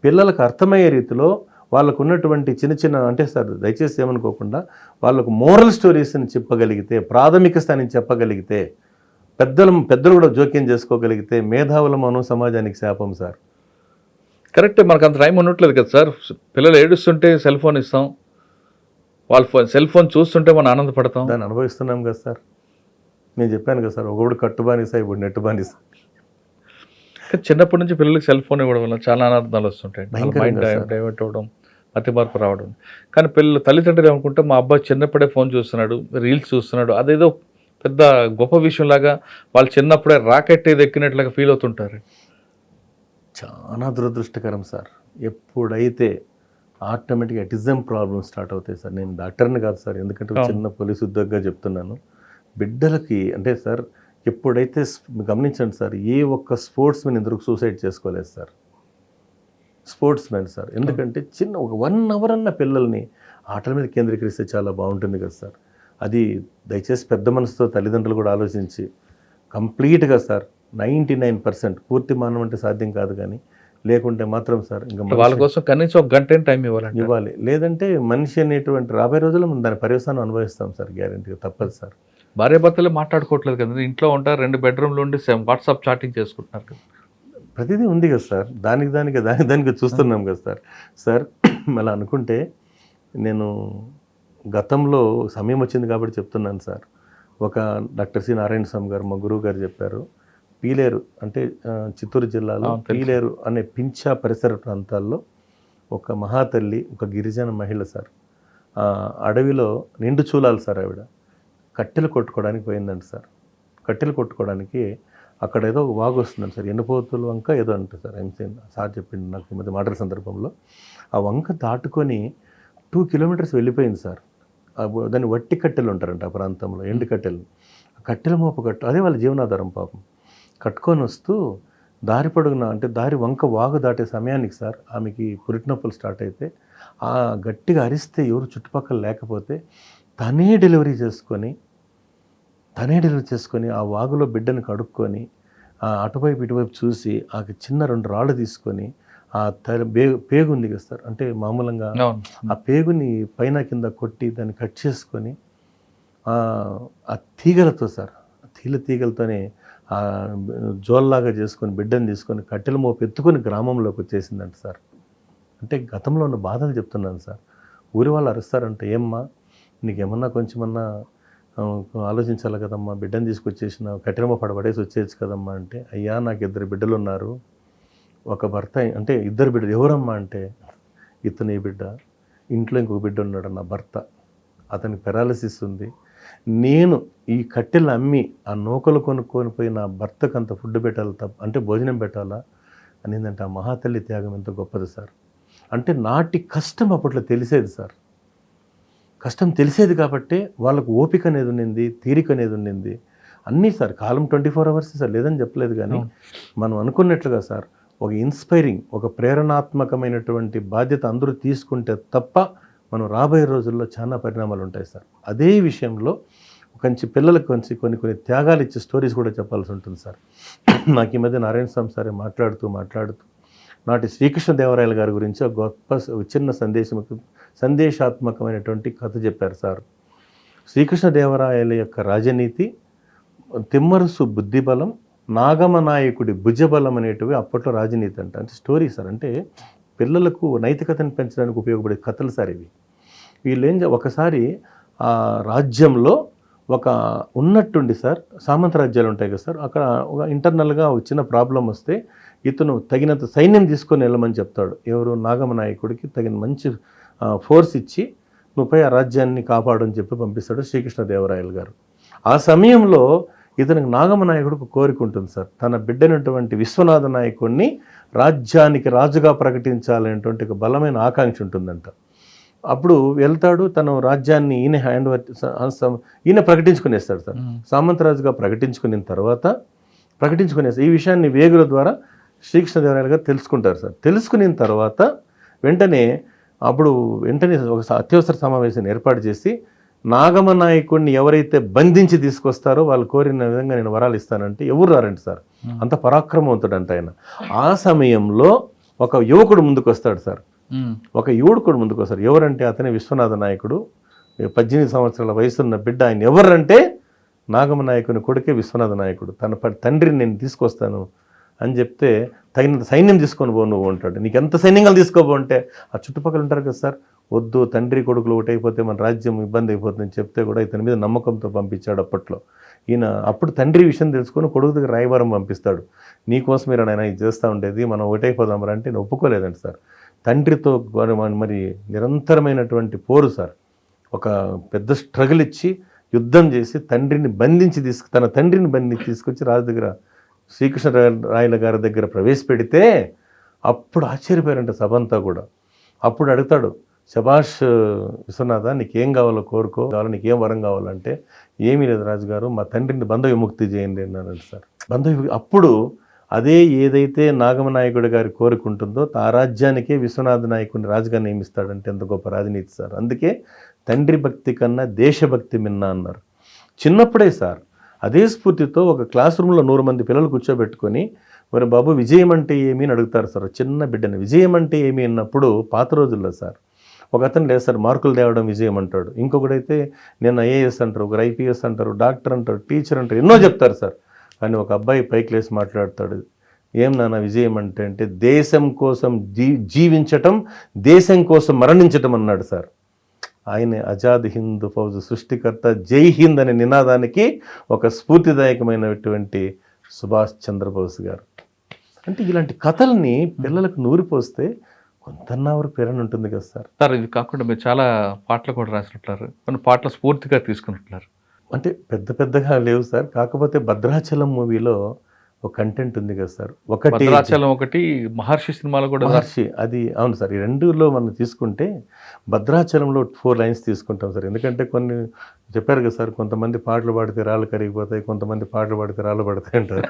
పిల్లలకు అర్థమయ్యే రీతిలో వాళ్ళకు ఉన్నటువంటి చిన్న చిన్న, అంటే సార్ దయచేసి ఏమనుకోకుండా, వాళ్ళకు మోరల్ స్టోరీస్ని చెప్పగలిగితే, ప్రాథమిక స్థాయిని చెప్పగలిగితే, పెద్దలు కూడా జోక్యం చేసుకోగలిగితే మేధావుల మనం సమాజానికి శాపం సార్. కరెక్టే, మనకు అంత టైం ఉండట్లేదు కదా సార్. పిల్లలు ఏడుస్తుంటే సెల్ ఫోన్ ఇస్తాం, వాళ్ళు సెల్ ఫోన్ చూస్తుంటే మనం ఆనందపడతాం. దాన్ని అనుభవిస్తున్నాం కదా సార్. నేను చెప్పాను కదా సార్, ఒకడు కట్టుబానిసా, ఇప్పుడు నెట్టు బానిస. చిన్నప్పటి నుంచి పిల్లలకి సెల్ ఫోన్ ఇవ్వడం వల్ల చాలా అనార్థాలు వస్తుంటాయి. Mind sir. డైవర్ట్ అవ్వడం, అతి మార్పు రావడం. కానీ తల్లిదండ్రులు ఏమనుకుంటే మా అబ్బాయి చిన్నప్పుడే ఫోన్ చూస్తున్నాడు, రీల్స్ చూస్తున్నాడు, అదేదో పెద్ద గొప్ప విషయంలాగా, వాళ్ళు చిన్నప్పుడే రాకెట్ ఏది ఎక్కినట్లుగా ఫీల్ అవుతుంటారు. చాలా దురదృష్టకరం సార్. ఎప్పుడైతే ఆటోమేటిక్గా ఎటిజం ప్రాబ్లమ్ స్టార్ట్ అవుతాయి సార్. నేను డాక్టర్ని కాదు సార్, ఎందుకంటే ఒక చిన్న పోలీసు ఉద్యోగంగా చెప్తున్నాను. బిడ్డలకి అంటే సార్, ఎప్పుడైతే గమనించండి సార్, ఏ ఒక్క స్పోర్ట్స్ మెన్ ఎందుకు సూసైడ్ చేసుకోలేదు సార్. స్పోర్ట్స్ మెన్ సార్, ఎందుకంటే చిన్న ఒక 1 hour అన్న పిల్లల్ని ఆటల మీద కేంద్రీకరిస్తే చాలా బాగుంటుంది కదా సార్. అది దయచేసి పెద్ద మనసుతో తల్లిదండ్రులు కూడా ఆలోచించి కంప్లీట్గా సార్ 99% పూర్తి మానవం అంటే సాధ్యం కాదు, కానీ లేకుంటే మాత్రం సార్ ఇంకా వాళ్ళ కోసం కనీసం 1 గంట టైం ఇవ్వాలి. లేదంటే మనిషి అనేటువంటి రాబోయే రోజుల్లో మనం దాని పర్యవసానం అనుభవిస్తాం సార్, గ్యారెంటీగా తప్పదు సార్. భార్యాభర్తలే మాట్లాడుకోవట్లేదు కదా, ఇంట్లో ఉంటారు, 2 బెడ్రూమ్లు ఉండి వాట్సాప్ చాటింగ్ చేసుకుంటున్నారు కదా. ప్రతిదీ ఉంది కదా సార్, దానికి చూస్తున్నాం కదా సార్. సార్ మళ్ళీ అనుకుంటే, నేను గతంలో సమయం వచ్చింది కాబట్టి చెప్తున్నాను సార్. ఒక డాక్టర్ సి నారాయణ స్వామి గారు, మా గురువు గారు చెప్పారు, పీలేరు అంటే చిత్తూరు జిల్లాలో పీలేరు అనే పింఛా పరిసర ప్రాంతాల్లో ఒక మహాతల్లి, ఒక గిరిజన మహిళ సార్, అడవిలో నిండు చూలాలి సార్, ఆవిడ కట్టెలు కొట్టుకోవడానికి పోయిందంట సార్. కట్టెలు కొట్టుకోవడానికి అక్కడ ఏదో ఒక వాగు వస్తుందండి సార్, ఎన్నుపోతుల వంక ఏదో అంటే సార్, సార్ చెప్పింది నాకు ఈ మధ్య మాటల సందర్భంలో. ఆ వంక దాటుకొని 2 kilometers వెళ్ళిపోయింది సార్. దాన్ని వట్టి కట్టెలు ఉంటారంట ఆ ప్రాంతంలో, ఎండు కట్టెలు. కట్టెల మోపు అదే వాళ్ళ జీవనాధారం పాపం. కట్టుకొని వస్తూ దారి పొడుగున, అంటే దారి వంక వాగు దాటే సమయానికి సార్ ఆమెకి పురిటి నొప్పులు స్టార్ట్ అయితే, ఆ గట్టిగా అరిస్తే ఎవరు చుట్టుపక్కల లేకపోతే తనే డెలివరీ చేసుకొని ఆ వాగులో బిడ్డను కడుక్కొని, అటువైపు ఇటువైపు చూసి ఆ చిన్న 2 రాళ్ళు తీసుకొని, ఆ పేగు ఉంది కదా సార్, అంటే మామూలుగా ఆ పేగుని పైన కింద కొట్టి దాన్ని కట్ చేసుకొని, ఆ తీగలతో సార్, తీగలతోనే జోల్లాగా చేసుకొని బిడ్డను తీసుకొని కట్టెల మోపు ఎత్తుకొని గ్రామంలోకి వచ్చేసిందంట సార్. అంటే గతంలో ఉన్న బాధలు చెప్తున్నాను సార్. ఊరి వాళ్ళు అరుస్తారంటే, ఏమ్మా నీకేమన్నా కొంచెమన్నా ఆలోచించాలి కదమ్మా, బిడ్డను తీసుకొచ్చేసిన కట్టెల మోపు పడేసి వచ్చేయచ్చు కదమ్మా అంటే, అయ్యా నాకు 2 బిడ్డలు ఉన్నారు, ఒక భర్త, అంటే 2 బిడ్డలు. ఎవరమ్మా అంటే, ఇతను ఈ బిడ్డ, ఇంట్లో ఇంకొక బిడ్డ ఉన్నాడు నా భర్త, అతనికి పెరాలసిస్ ఉంది, నేను ఈ కట్టెలు అమ్మి ఆ నూకలు కొనుక్కొని పోయి నా భర్తకు అంత ఫుడ్ పెట్టాలి అంటే భోజనం పెట్టాలా అనేదంటే, ఆ మహాతల్లి త్యాగం ఎంత గొప్పది సార్. అంటే నాటి కష్టం అప్పట్లో తెలిసేది సార్. కష్టం తెలిసేది కాబట్టి వాళ్ళకు ఓపిక అనేది ఉండింది, తీరిక అనేది ఉండింది, అన్నీ సార్. కాలం 24 hours సార్, లేదని చెప్పలేదు, కానీ మనం అనుకున్నట్లుగా సార్ ఒక ఇన్స్పైరింగ్, ఒక ప్రేరణాత్మకమైనటువంటి బాధ్యత అందరూ తీసుకుంటే తప్ప మనం రాబోయే రోజుల్లో చాలా పరిణామాలు ఉంటాయి సార్. అదే విషయంలో పిల్లలకు కొన్ని త్యాగాలు ఇచ్చే స్టోరీస్ కూడా చెప్పాల్సి ఉంటుంది సార్. నాకు ఈ మధ్య నారాయణ స్వామి సార్ మాట్లాడుతూ నాటి శ్రీకృష్ణదేవరాయల గారి గురించి ఒక గొప్ప చిన్న సందేశాత్మకమైనటువంటి కథ చెప్పారు సార్. శ్రీకృష్ణదేవరాయల యొక్క రాజనీతి, తిమ్మరుసు బుద్ధిబలం, నాగమనాయకుడి భుజబలం అనేటివి అప్పట్లో రాజనీతి అంటే స్టోరీ సార్. అంటే పిల్లలకు నైతికతను పెంచడానికి ఉపయోగపడే కథలు సార్ ఇవి. ఒకసారి ఆ రాజ్యంలో ఒక ఉన్నట్టుండి సార్ సామంత రాజ్యాలు ఉంటాయి కదా సార్, అక్కడ ఒక ఇంటర్నల్గా చిన్న ప్రాబ్లం వస్తే ఇతను తగినంత సైన్యం తీసుకొని వెళ్ళమని చెప్తాడు. ఎవరు? నాగమ నాయకుడికి తగిన మంచి ఫోర్స్ ఇచ్చి నువ్వు పోయి ఆ రాజ్యాన్ని కాపాడు అని చెప్పి పంపిస్తాడు శ్రీకృష్ణదేవరాయలు గారు. ఆ సమయంలో ఇతనికి నాగమ నాయకుడికి కోరిక ఉంటుంది సార్, తన బిడ్డైనటువంటి విశ్వనాథ నాయకుడిని రాజ్యానికి రాజుగా ప్రకటించాలనేటువంటి ఒక బలమైన ఆకాంక్ష ఉంటుందంట. అప్పుడు వెళ్తాడు, తన రాజ్యాన్ని ఈయన ప్రకటించుకునేస్తాడు సార్. సామంతరాజుగా ప్రకటించుకున్న తర్వాత ఈ విషయాన్ని వేగుల ద్వారా శ్రీకృష్ణదేవరాయలు గారు తెలుసుకుంటారు సార్. తెలుసుకున్న తర్వాత వెంటనే ఒక అత్యవసర సమావేశాన్ని ఏర్పాటు చేసి నాగమ నాయకుడిని ఎవరైతే బంధించి తీసుకొస్తారో వాళ్ళు కోరిన విధంగా నేను వరాలు ఇస్తానంటే ఎవరు రారండి సార్, అంత పరాక్రమవంతుడంట ఆయన. ఆ సమయంలో ఒక యువకుడు ముందుకు వస్తాడు సార్. ఎవరంటే అతనే విశ్వనాథ నాయకుడు. 18 సంవత్సరాల వయసున్న బిడ్డ. ఆయన ఎవరంటే నాగమ నాయకుని కొడుకే విశ్వనాథ నాయకుడు. తన తండ్రిని నేను తీసుకొస్తాను అని చెప్తే తగినంత సైన్యం తీసుకొని పో నువ్వు అంటాడు. నీకు ఎంత సైన్యంగా తీసుకోబో అంటే ఆ చుట్టుపక్కల ఉంటారు కదా సార్, వద్దు తండ్రి కొడుకులు ఒకటైపోతే మన రాజ్యం ఇబ్బంది అయిపోతుందని చెప్తే కూడా ఇతని మీద నమ్మకంతో పంపించాడు అప్పట్లో. ఈయన అప్పుడు తండ్రి విషయం తెలుసుకొని కొడుకు దగ్గర రాయబారం పంపిస్తాడు. నీకోసం మీరు ఆయన ఇది చేస్తూ ఉండేది, మనం ఒకటైపోదాం రా అంటే నేను ఒప్పుకోలేదండి సార్. తండ్రితో మరి నిరంతరమైనటువంటి పోరు సార్. ఒక పెద్ద స్ట్రగుల్ ఇచ్చి యుద్ధం చేసి తండ్రిని బంధించి తన తండ్రిని బంధించి తీసుకొచ్చి రాజు దగ్గర శ్రీకృష్ణరాయల గారి దగ్గర ప్రవేశపెడితే అప్పుడు ఆశ్చర్యపోయారంట సభంతా కూడా. అప్పుడు అడుగుతాడు, శభాష్ విశ్వనాథ, నీకేం కావాలో కోరుకో, నీకేం వరం కావాలంటే ఏమీ లేదు రాజుగారు, మా తండ్రిని బంధ విముక్తి చేయండి అన్నాడు సార్. అప్పుడు అదే ఏదైతే నాగమ నాయకుడి గారి కోరుకుంటుందో ఆ రాజ్యానికే విశ్వనాథ నాయకుడిని రాజుగా నియమిస్తాడంటే ఎంత గొప్ప రాజనీతి సార్. అందుకే తండ్రి భక్తి కన్నా దేశభక్తి మిన్నా అన్నారు. చిన్నప్పుడే సార్ అదే స్ఫూర్తితో ఒక క్లాస్ రూమ్లో 100 మంది పిల్లలు కూర్చోబెట్టుకొని మరి బాబు విజయం అంటే ఏమి అని అడుగుతారు సార్. చిన్న బిడ్డని విజయం అంటే ఏమి అన్నప్పుడు పాత రోజుల్లో సార్ ఒక అతను లేదు సార్, మార్కులు తేవడం విజయం అంటాడు. ఇంకొకడైతే నేను ఐఏఎస్ అంటారు, ఒకరు ఐపీఎస్ అంటారు, డాక్టర్ అంటారు, టీచర్ అంటారు, ఎన్నో చెప్తారు సార్. కానీ ఒక అబ్బాయి పైకి లేసి మాట్లాడతాడు, ఏం నాన్న విజయం అంటే దేశం కోసం జీవించటం, దేశం కోసం మరణించటం అన్నాడు సార్. ఆయనే ఆజాద్ హింద్ ఫౌజ్ సృష్టికర్త, జై హింద్ అనే నినాదానికి ఒక స్ఫూర్తిదాయకమైనటువంటి సుభాష్ చంద్రబోస్ గారు. అంటే ఇలాంటి కథల్ని పిల్లలకు నూరిపోస్తే కొంతన్నవరకు ప్రేరణ ఉంటుంది కదా సార్. సార్ ఇది కాకుండా మీరు చాలా పాటలు కూడా రాసినట్టారు, కొన్ని పాటలు స్ఫూర్తిగా తీసుకున్నట్టారు. అంటే పెద్దగా లేవు సార్, కాకపోతే భద్రాచలం మూవీలో ఒక కంటెంట్ ఉంది కదా సార్. భద్రాచలం ఒకటి, మహర్షి సినిమాలో కూడా మహర్షి, అది అవును సార్. ఈ రెండులో మనం తీసుకుంటే భద్రాచలంలో 4 లైన్స్ తీసుకుంటాం సార్. ఎందుకంటే కొన్ని చెప్పారు కదా సార్, కొంతమంది పాటలు పాడితే రాళ్ళు కరిగిపోతాయి, కొంతమంది పాటలు పాడితే రాళ్ళు పడతాయి అంటారు.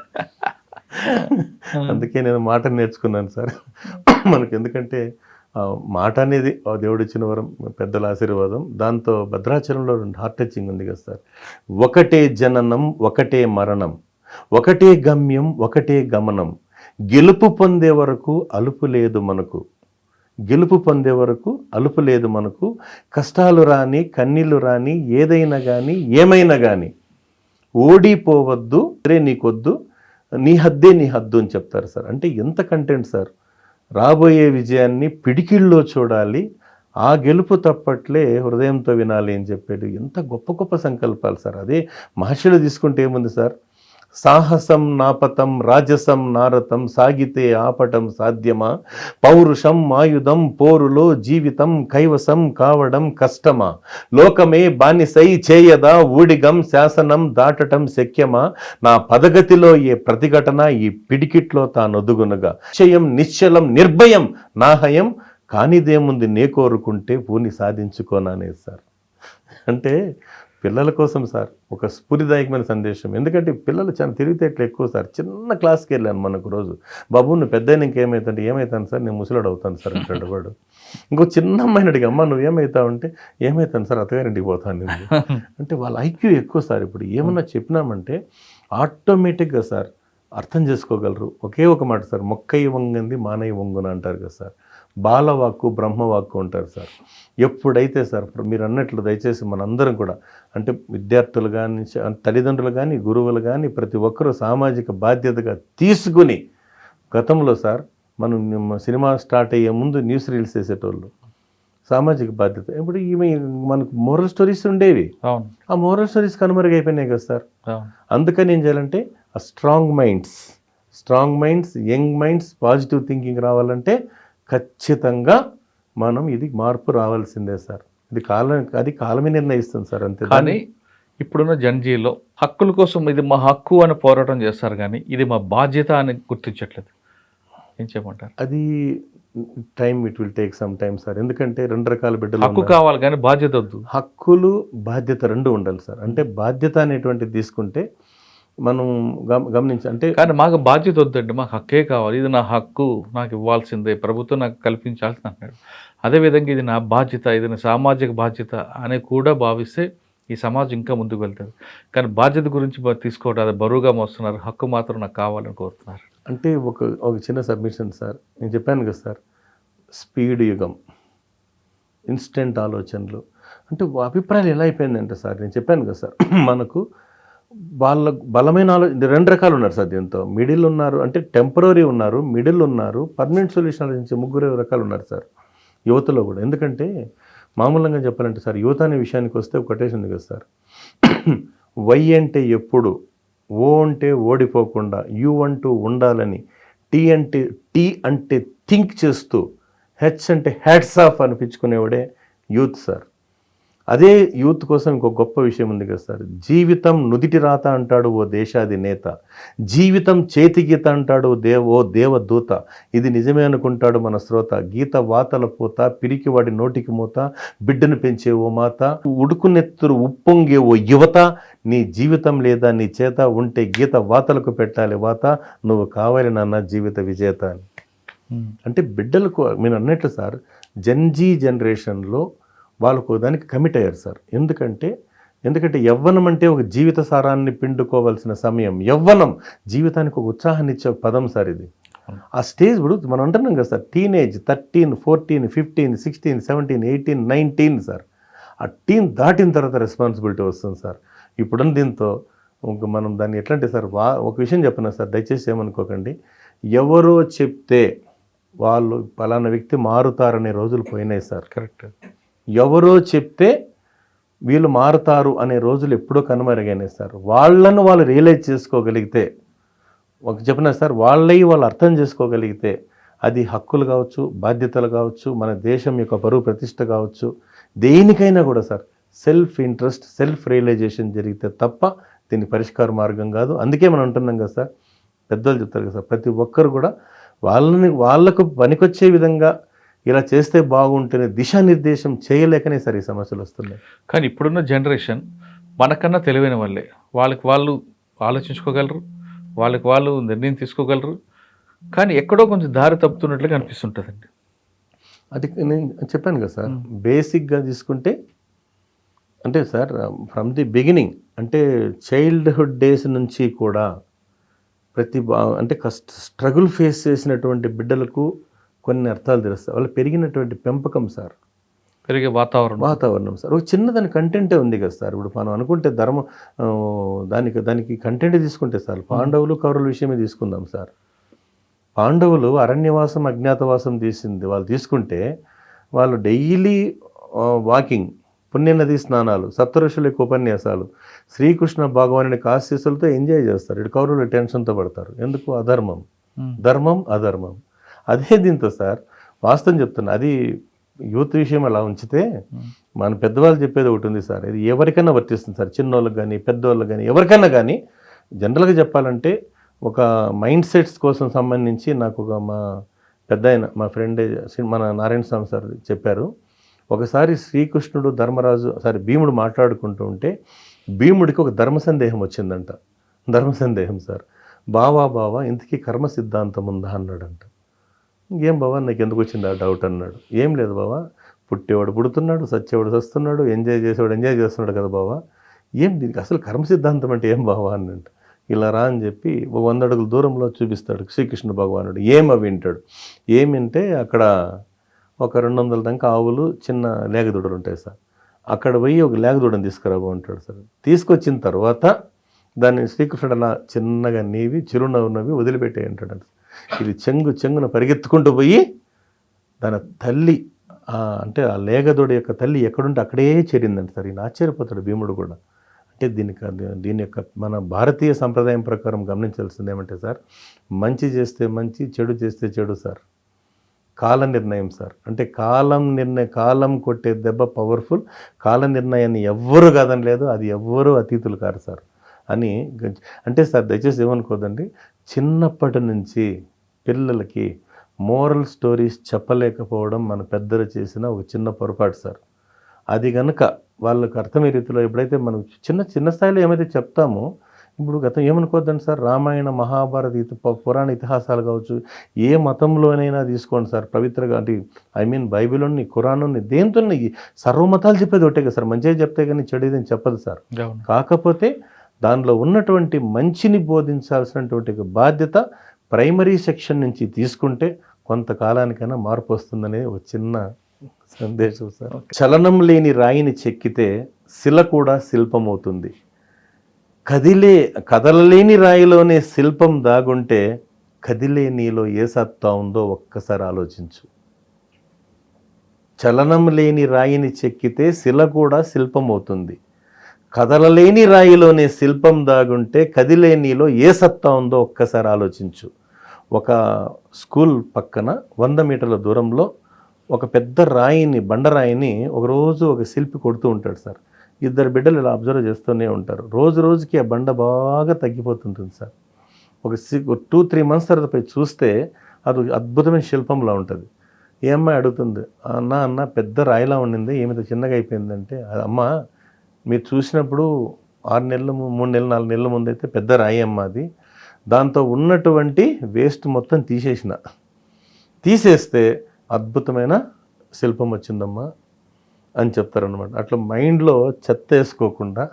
అందుకే నేను మాట నేర్చుకున్నాను సార్ మనకు. ఎందుకంటే మాట అనేది దేవుడిచ్చిన వరం, పెద్దల ఆశీర్వాదం. దాంతో భద్రాచలంలో హార్ట్ టచింగ్ ఉంది కదా సార్. ఒకటే జననం, ఒకటే మరణం, ఒకటే గమ్యం, ఒకటే గమనం, గెలుపు పొందే వరకు అలుపు లేదు మనకు, గెలుపు పొందే వరకు అలుపు లేదు మనకు, కష్టాలు రాని కన్నీళ్లు రాని ఏదైనా కానీ ఏమైనా కానీ ఓడిపోవద్దు, రే నీకొద్దు, నీ హద్దే నీ హద్దు అని చెప్తారు సార్. అంటే ఎంత కంటెంట్ సార్. రాబోయే విజయాన్ని పిడికిల్లో చూడాలి, ఆ గెలుపు తప్పట్లే హృదయంతో వినాలి అని చెప్పేది ఎంత గొప్ప గొప్ప సంకల్పాలు సార్. అదే మహర్షులు తీసుకుంటే ఏముంది సార్, సాహసం నాపతం రాజసం నారతం, సాగితే ఆపటం సాధ్యమా, పౌరుషం ఆయుధం పోరులో జీవితం, కైవసం కావడం కష్టమా, లోకమే బానిసై చేయదా ఊడిగం, శాసనం దాటటం శక్యమా, నా పదగతిలో ఏ ప్రతిఘటన ఈ పిడికిట్లో తానొదుగునగా, నిశ్చలం నిర్భయం నాహయం, కానిదేముంది నే కోరుకుంటే పూని సాధించుకోననేది సార్. అంటే పిల్లల కోసం సార్ ఒక స్ఫూర్తిదాయకమైన సందేశం. ఎందుకంటే పిల్లలు చాలా తెలివితేటలు ఎక్కువ సార్. చిన్న క్లాస్కి వెళ్ళాను మనకు రోజు, బాబు నువ్వు పెద్ద ఇంకేమవుతాంటే, ఏమవుతాను సార్ నేను ముసలాడు అవుతాను సార్ అంటాడు వాడు. ఇంకో చిన్న అమ్మాయిని అడిగి, అమ్మ నువ్వేమవుతావు అంటే, ఏమవుతాను సార్ అత్తగారింటికి పోతాను నేను అంటే వాళ్ళ ఐక్యూ ఎక్కువ సార్. ఇప్పుడు ఏమన్నా చెప్పినామంటే ఆటోమేటిక్గా సార్ అర్థం చేసుకోగలరు. ఒకే ఒక మాట సార్, మొక్కయి వంగంది మానయ్య వంగున అంటారు కదా సార్. బాలవాక్కు బ్రహ్మవాక్కు ఉంటారు సార్. ఎప్పుడైతే సార్ మీరు అన్నట్లు దయచేసి మనందరం కూడా, అంటే విద్యార్థులు కానీ, తల్లిదండ్రులు కానీ, గురువులు కానీ, ప్రతి ఒక్కరూ సామాజిక బాధ్యతగా తీసుకుని, గతంలో సార్ మనం సినిమా స్టార్ట్ అయ్యే ముందు న్యూస్ రీల్స్ వేసేటోళ్ళు. సామాజిక బాధ్యత. ఇప్పుడు ఈమె మనకు మోరల్ స్టోరీస్ ఉండేవి, అవును ఆ మోరల్ స్టోరీస్ కనుమరుగైపోయినాయి కదా సార్. అవును అందుకని ఏం చేయాలంటే ఆ strong minds young minds positive thinking రావాలంటే ఖచ్చితంగా మనం ఇది మార్పు రావాల్సిందే సార్. అది కాలమే నిర్ణయిస్తుంది సార్, అంతే. కానీ ఇప్పుడున్న జనజీలో హక్కుల కోసం ఇది మా హక్కు అని పోరాటం చేస్తారు, కానీ ఇది మా బాధ్యత అని గుర్తించట్లేదు. ఏం చేయమంటారు? అది it will take some time sir. ఎందుకంటే రెండు రకాల బిడ్డలు హక్కు ఉన్నారు. కావాలి కానీ బాధ్యత వద్దు. హక్కులు బాధ్యత రెండు ఉండాలి సార్. అంటే బాధ్యత అనేటువంటిది తీసుకుంటే మనం గమనించి, అంటే కానీ మాకు బాధ్యత వద్దండి, మాకు హక్కే కావాలి, ఇది నా హక్కు, నాకు ఇవ్వాల్సిందే, ప్రభుత్వం నాకు కల్పించాల్సింది అన్నాడు. అదేవిధంగా ఇది నా బాధ్యత, ఇది నా సామాజిక బాధ్యత అని కూడా భావిస్తే ఈ సమాజం ఇంకా ముందుకు వెళ్తుంది. కానీ బాధ్యత గురించి తీసుకోవడం అది బరువుగా మోస్తున్నారు, హక్కు మాత్రం నాకు కావాలని కోరుతున్నారు. అంటే ఒక చిన్న సబ్మిషన్ సార్. నేను చెప్పాను కదా సార్, స్పీడ్ యుగం, ఇన్స్టెంట్ ఆలోచనలు. అంటే అభిప్రాయాలు ఎలా అయిపోయిందంటే సార్, నేను చెప్పాను కదా సార్, మనకు వాళ్ళ బలమైన రెండు రకాలు ఉన్నారు సార్. దీంతో మిడిల్ ఉన్నారు, అంటే టెంపరీ ఉన్నారు, మిడిల్ ఉన్నారు, పర్మనెంట్ సొల్యూషన్ ఆలోచించే 3 రకాలు ఉన్నారు సార్ యువతలో కూడా. ఎందుకంటే మామూలుగా చెప్పాలంటే సార్, యువత అనే విషయానికి వస్తే ఒకటే ఉంది కదా సార్, వై అంటే ఎప్పుడు, ఓ అంటే ఓడిపోకుండా, యు అంటూ ఉండాలని, టీ అంటే థింక్ చేస్తూ, హెచ్ అంటే హ్యాట్స్ ఆఫ్ అనిపించుకునేవాడే యూత్ సార్. అదే యూత్ కోసం ఇంకో గొప్ప విషయం ఉంది కదా సార్, జీవితం నుదిటి రాత అంటాడు ఓ దేశాధినేత, జీవితం చేతి గీత అంటాడు ఓ దేవదూత, ఇది నిజమే అనుకుంటాడు మన శ్రోత, గీత వాతల పూత, పిరికివాడి నోటికి మూత, బిడ్డను పెంచే ఓ మాత, ఉడుకునెత్తురు ఉప్పొంగే ఓ యువత, నీ జీవితం లేదా నీ చేత ఉంటే గీత వాతలకు పెట్టాలి వాత, నువ్వు కావాలి నాన్న జీవిత విజేత అని. అంటే బిడ్డలకు మీరు అన్నట్లు సార్, జెన్జీ జనరేషన్లో వాళ్ళకు దానికి కమిట్ అయ్యారు సార్. ఎందుకంటే యవ్వనం అంటే ఒక జీవిత సారాన్ని పిండుకోవాల్సిన సమయం. యవ్వనం జీవితానికి ఒక ఉత్సాహాన్ని ఇచ్చే పదం సార్ ఇది. ఆ స్టేజ్ ఇప్పుడు మనం అంటున్నాం కదా సార్, టీనేజ్ 13, 14, 15, 16, 17, 18, 19 సార్. ఆ టీన్ దాటిన తర్వాత రెస్పాన్సిబిలిటీ వస్తుంది సార్. ఇప్పుడున్న దీంతో మనం దాన్ని ఎట్లా అంటే సార్, ఒక విషయం చెప్పిన సార్, దయచేసి ఏమనుకోకండి, ఎవరో చెప్తే వాళ్ళు పలానా వ్యక్తి మారుతారనే రోజులు పోయినాయి సార్. కరెక్ట్. ఎవరో చెప్తే వీళ్ళు మారుతారు అనే రోజులు ఎప్పుడో కనుమరుగైనాయి సార్. వాళ్ళను వాళ్ళు రియలైజ్ చేసుకోగలిగితే, ఒక చెప్పిన సార్, వాళ్ళు అర్థం చేసుకోగలిగితే, అది హక్కులు కావచ్చు, బాధ్యతలు కావచ్చు, మన దేశం యొక్క పరువు ప్రతిష్ట కావచ్చు, దేనికైనా కూడా sir self interest, self realisation జరిగితే తప్ప దీనికి పరిష్కార మార్గం కాదు. అందుకే మనం అంటున్నాం కదా సార్, పెద్దలు చెప్తారు కదా సార్, ప్రతి ఒక్కరు కూడా వాళ్ళకు పనికొచ్చే విధంగా ఇలా చేస్తే బాగుంటుంది దిశానిర్దేశం చేయలేకనే సార్ ఈ సమస్యలు వస్తున్నాయి. కానీ ఇప్పుడున్న జనరేషన్ మనకన్నా తెలివైన వాళ్ళే, వాళ్ళకి వాళ్ళు ఆలోచించుకోగలరు, వాళ్ళకి వాళ్ళు నిర్ణయం తీసుకోగలరు, కానీ ఎక్కడో కొంచెం దారి తప్పుతున్నట్లుగా అనిపిస్తుంటుందండి. అది నేను చెప్పాను కదా సార్, బేసిక్గా తీసుకుంటే అంటే సార్, ఫ్రమ్ ది బిగినింగ్, అంటే చైల్డ్హుడ్ డేస్ నుంచి కూడా అంటే స్ట్రగుల్ ఫేస్ చేసినటువంటి బిడ్డలకు కొన్ని అర్థాలు తెలుస్తాయి. వాళ్ళు పెరిగినటువంటి పెంపకం సార్, పెరిగే వాతావరణం సార్. ఒక చిన్నదాని కంటెంటే ఉంది కదా సార్. ఇప్పుడు మనం అనుకుంటే దానికి కంటెంట్ తీసుకుంటే సార్, పాండవులు కౌరవుల విషయమే తీసుకుందాం సార్. పాండవులు అరణ్యవాసం అజ్ఞాతవాసం వాళ్ళు తీసుకుంటే, వాళ్ళు డైలీ వాకింగ్, పుణ్యనది స్నానాలు, సప్తఋషుల యొక్క ఉపన్యాసాలు, శ్రీకృష్ణ భగవానుడి ఆశీస్సులతో ఎంజాయ్ చేస్తారు. ఇటు కౌరవులు టెన్షన్తో పడతారు. ఎందుకు? అధర్మం, ధర్మం, అధర్మం. అదే దీంతో సార్ వాస్తవం చెప్తున్నా, అది యూత్ విషయం అలా ఉంచితే, మన పెద్దవాళ్ళు చెప్పేది ఒకటి ఉంది సార్, ఇది ఎవరికైనా వర్తిస్తుంది సార్, చిన్నోళ్ళకి కానీ పెద్దవాళ్ళకి కానీ ఎవరికైనా కానీ. జనరల్గా చెప్పాలంటే ఒక మైండ్ సెట్స్ కోసం సంబంధించి నాకు మా పెద్ద ఆయన, మా ఫ్రెండ్ మన నారాయణ స్వామి సార్ చెప్పారు. ఒకసారి శ్రీకృష్ణుడు భీముడు మాట్లాడుకుంటూ ఉంటే భీముడికి ఒక ధర్మ సందేహం వచ్చిందంట. ధర్మ సందేహం సార్, బావా ఇంతకీ కర్మ సిద్ధాంతం ఉందా అన్నాడంట. ఏం బావా నాకు ఎందుకు వచ్చింది ఆ డౌట్ అన్నాడు. ఏం లేదు బావా, పుట్టేవాడు పుడుతున్నాడు, సచ్చేవాడు సస్తున్నాడు, ఎంజాయ్ చేసేవాడు ఎంజాయ్ చేస్తున్నాడు కదా బావా, ఏం దీనికి అసలు కర్మ సిద్ధాంతం అంటే ఏం బావా అన్నంట. ఇలా రా అని చెప్పి 100 అడుగుల దూరంలో చూపిస్తాడు శ్రీకృష్ణ భగవానుడు. ఏమి వింటాడు. ఏమింటే అక్కడ ఒక 200 దాకా ఆవులు, చిన్న లేగదూడలు ఉంటాయి సార్. అక్కడ పోయి ఒక లేగదూడని తీసుకురాబో అంటాడు సార్. తీసుకొచ్చిన తర్వాత దాన్ని శ్రీకృష్ణుడు అలా చిన్నగా నీవి చిరునవ్వు వదిలిపెట్టే అంటాడు. ఇది చెంగున పరిగెత్తుకుంటూ పోయి దాని తల్లి అంటే ఆ లేగదోడి యొక్క తల్లి ఎక్కడుంటే అక్కడే చేరిందంట సార్. ఈయన ఆశ్చర్యపోతాడు భీముడు కూడా. అంటే దీని యొక్క మన భారతీయ సంప్రదాయం ప్రకారం గమనించాల్సింది ఏమంటే సార్, మంచి చేస్తే మంచి, చెడు చేస్తే చెడు సార్. కాల నిర్ణయం సార్. అంటే కాలం కొట్టే దెబ్బ పవర్ఫుల్. కాల నిర్ణయాన్ని ఎవ్వరు కాదని లేదు, అది ఎవ్వరూ అతీతులు కారు సార్ అని. అంటే సార్ దయచేసి ఏమనుకోదండి, చిన్నప్పటి నుంచి పిల్లలకి మోరల్ స్టోరీస్ చెప్పలేకపోవడం మన పెద్దలు చేసిన ఒక చిన్న పొరపాటు సార్. అది కనుక వాళ్ళకు అర్థమయ్యే రీతిలో ఎప్పుడైతే మనం చిన్న స్థాయిలో ఏమైతే చెప్తామో, ఇప్పుడు గతం ఏమనుకోద్దండి సార్, రామాయణ మహాభారత పురాణ ఇతిహాసాలు కావచ్చు, ఏ మతంలోనైనా తీసుకోండి సార్, పవిత్రగా అంటే బైబిల్ని, ఖురాన్ని, దేంతో సర్వమతాలు చెప్పేది ఒకటే కదా సార్. మంచిగా చెప్తే కానీ చెడుదని చెప్పదు సార్. కాకపోతే దానిలో ఉన్నటువంటి మంచిని బోధించాల్సినటువంటి బాధ్యత ప్రైమరీ సెక్షన్ నుంచి తీసుకుంటే కొంతకాలానికైనా మార్పు వస్తుందనే ఒక చిన్న సందేశం సార్. చలనం లేని రాయిని చెక్కితే శిల కూడా శిల్పమవుతుంది. కదలలేని రాయిలోనే శిల్పం దాగుంటే కదిలే నీలో ఏ సత్తా ఉందో ఒక్కసారి ఆలోచించు. చలనం లేని రాయిని చెక్కితే శిల కూడా శిల్పమవుతుంది. కదలలేని రాయిలోనే శిల్పం దాగుంటే కదిలే నీలో ఏ సత్తా ఉందో ఒక్కసారి ఆలోచించు. ఒక స్కూల్ పక్కన 100 మీటర్ల దూరంలో ఒక పెద్ద బండరాయిని ఒకరోజు ఒక శిల్పి కొడుతూ ఉంటాడు సార్. 2 బిడ్డలు ఇలా అబ్జర్వ్ చేస్తూనే ఉంటారు. రోజుకి ఆ బండ బాగా తగ్గిపోతుంటుంది సార్. ఒక 2-3 మంత్స్ తర్వాత పోయి చూస్తే అది అద్భుతమైన శిల్పంలా ఉంటుంది. ఏ అమ్మాయి అడుగుతుంది, అన్న పెద్ద రాయిలా ఉండింది, ఏమితో చిన్నగా అయిపోయిందంటే, అమ్మ మీరు చూసినప్పుడు 6 నెలలు 3 నెలలు 4 నెలల ముందు అయితే పెద్ద రాయి అమ్మ అది, దాంతో ఉన్నటువంటి వేస్ట్ మొత్తం తీసేస్తే అద్భుతమైన శిల్పం వచ్చిందమ్మా అని చెప్తారనమాట. అట్లా మైండ్లో చెత్త వేసుకోకుండా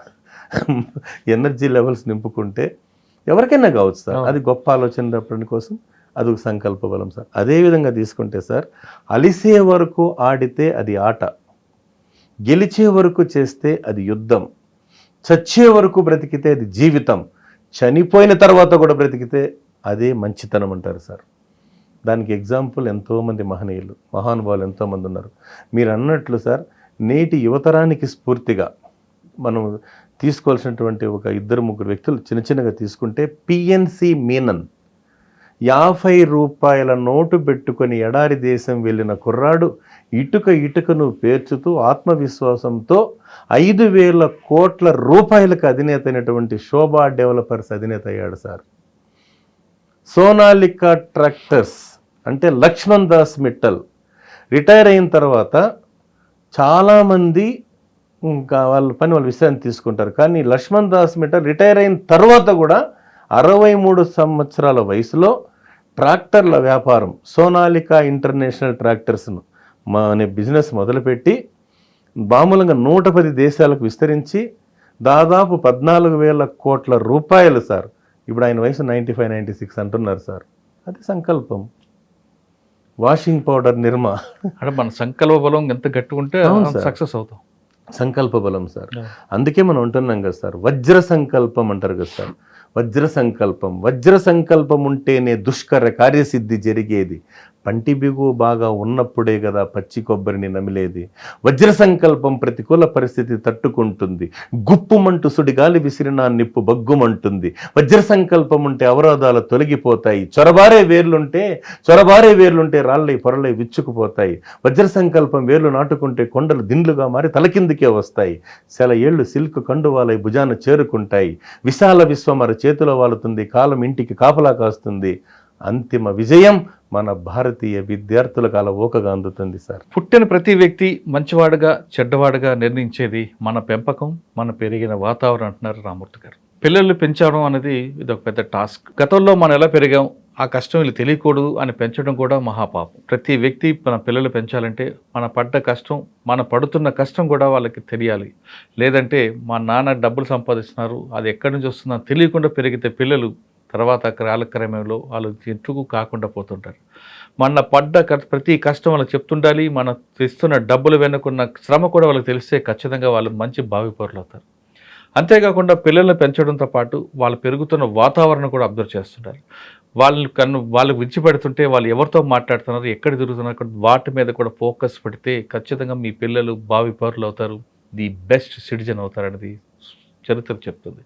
ఎనర్జీ లెవెల్స్ నింపుకుంటే ఎవరికైనా కావచ్చు సార్. అది గొప్ప ఆలోచన కోసం అది ఒక సంకల్ప బలం సార్. అదేవిధంగా తీసుకుంటే సార్, అలిసే వరకు ఆడితే అది ఆట, గెలిచే వరకు చేస్తే అది యుద్ధం, చచ్చే వరకు బ్రతికితే అది జీవితం, చనిపోయిన తర్వాత కూడా బ్రతికితే అదే మంచితనం అంటారు సార్. దానికి ఎగ్జాంపుల్ ఎంతోమంది మహానుభావులు ఎంతోమంది ఉన్నారు. మీరు అన్నట్లు సార్, నేటి యువతరానికి స్ఫూర్తిగా మనం తీసుకోవాల్సినటువంటి ఒక 2-3 వ్యక్తులు చిన్నగా తీసుకుంటే, పిఎన్సి మీనన్ 50 రూపాయల నోటు పెట్టుకొని ఎడారి దేశం వెళ్ళిన కుర్రాడు ఇటుకను పేర్చుతూ ఆత్మవిశ్వాసంతో 5,000 కోట్ల రూపాయలకు అధినేత అయినటువంటి శోభా డెవలపర్స్ అధినేత అయ్యాడు సార్. సోనాలికా ట్రాక్టర్స్ అంటే లక్ష్మణ్ దాస్ మిట్టల్ రిటైర్ అయిన తర్వాత చాలామంది ఇంకా వాళ్ళు విశ్రాంతి తీసుకుంటారు. కానీ లక్ష్మణ్ దాస్ మిట్టల్ రిటైర్ అయిన తర్వాత కూడా 63 సంవత్సరాల వయసులో ట్రాక్టర్ల వ్యాపారం, సోనాలికా ఇంటర్నేషనల్ ట్రాక్టర్స్ను అనే బిజినెస్ మొదలుపెట్టి మామూలుగా 110 దేశాలకు విస్తరించి దాదాపు 14,000 కోట్ల రూపాయలు సార్. ఇప్పుడు ఆయన వయసు 95-96 అంటున్నారు సార్. అది సంకల్పం. వాషింగ్ పౌడర్ నిర్మా అంటే మన సంకల్ప బలం ఎంత గట్టి ఉంటే సక్సెస్ అవుతాం. సంకల్ప బలం సార్. అందుకే మనం ఉంటున్నాం కదా సార్, వజ్ర సంకల్పం అంటారు కదా సార్. వజ్ర సంకల్పం ఉంటేనే దుష్కర కార్యసిద్ధి జరిగేది. పంటి బిగు బాగా ఉన్నప్పుడే కదా పచ్చి కొబ్బరిని నమిలేది. వజ్ర సంకల్పం ప్రతికూల పరిస్థితి తట్టుకుంటుంది. గుప్పుమంటూ సుడిగాలి విసిరినా నిప్పు బగ్గుమంటుంది. వజ్ర సంకల్పం ఉంటే అవరోధాలు తొలగిపోతాయి. చొరబారే వేర్లుంటే రాళ్ళై పొరలై విచ్చుకుపోతాయి. వజ్ర సంకల్పం వేర్లు నాటుకుంటే కొండలు దిండ్లుగా మారి తలకిందికే వస్తాయి. ఏళ్ళు సిల్క్ కండువాలై భుజాన చేరుకుంటాయి. విశాల విశ్వమర చేతిలో వాలుతుంది. కాలం ఇంటికి కాపలా కాస్తుంది. అంతిమ విజయం మన భారతీయ విద్యార్థులకు అలవోకగా అందుతుంది సార్. పుట్టిన ప్రతి వ్యక్తి మంచివాడుగా చెడ్డవాడుగా నిర్ణయించేది మన పెంపకం, మన పెరిగిన వాతావరణం అంటున్నారు రామ్మూర్తి గారు. పిల్లల్ని పెంచడం అనేది ఇది ఒక పెద్ద టాస్క్. గతంలో మనం ఎలా పెరిగాం, ఆ కష్టం వీళ్ళు తెలియకూడదు అని పెంచడం కూడా మహాపాపం. ప్రతి వ్యక్తి మన పిల్లలు పెంచాలంటే మన పడుతున్న కష్టం కూడా వాళ్ళకి తెలియాలి. లేదంటే మా నాన్న డబ్బులు సంపాదిస్తున్నారు, అది ఎక్కడి నుంచి వస్తుందో తెలియకుండా పెరిగితే పిల్లలు తర్వాత కాలక్రమంలో వాళ్ళు చెట్టుకు కాకుండా పోతుంటారు. మన పడ్డ ప్రతి కష్టం వాళ్ళకి చెప్తుండాలి. మన తెస్తున్న డబ్బులు వెనుకున్న శ్రమ కూడా వాళ్ళకి తెలిస్తే ఖచ్చితంగా వాళ్ళు మంచి భావి పౌరులు అవుతారు. అంతేకాకుండా పిల్లల్ని పెంచడంతో పాటు వాళ్ళు పెరుగుతున్న వాతావరణం కూడా అబ్జర్వ్ చేస్తుంటారు. వాళ్ళకు విడిచిపెడుతుంటే వాళ్ళు ఎవరితో మాట్లాడుతున్నారు, ఎక్కడ తిరుగుతున్నారు, వాటి మీద కూడా ఫోకస్ పెడితే ఖచ్చితంగా మీ పిల్లలు భావి పౌరులు అవుతారు, ది బెస్ట్ సిటిజన్ అవుతారనేది చరిత్ర చెప్తుంది.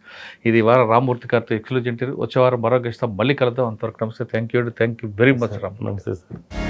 ఇది వారం రామ్మూర్తి గారితో ఎక్స్క్లూజివ్ ఇంటర్వ్యూ. వచ్చే వారం మరో గెస్ట్తో మళ్ళీ కలుద్దాం. అంతవరకు నమస్తే. Thank you very much Ram. నమస్తే సార్.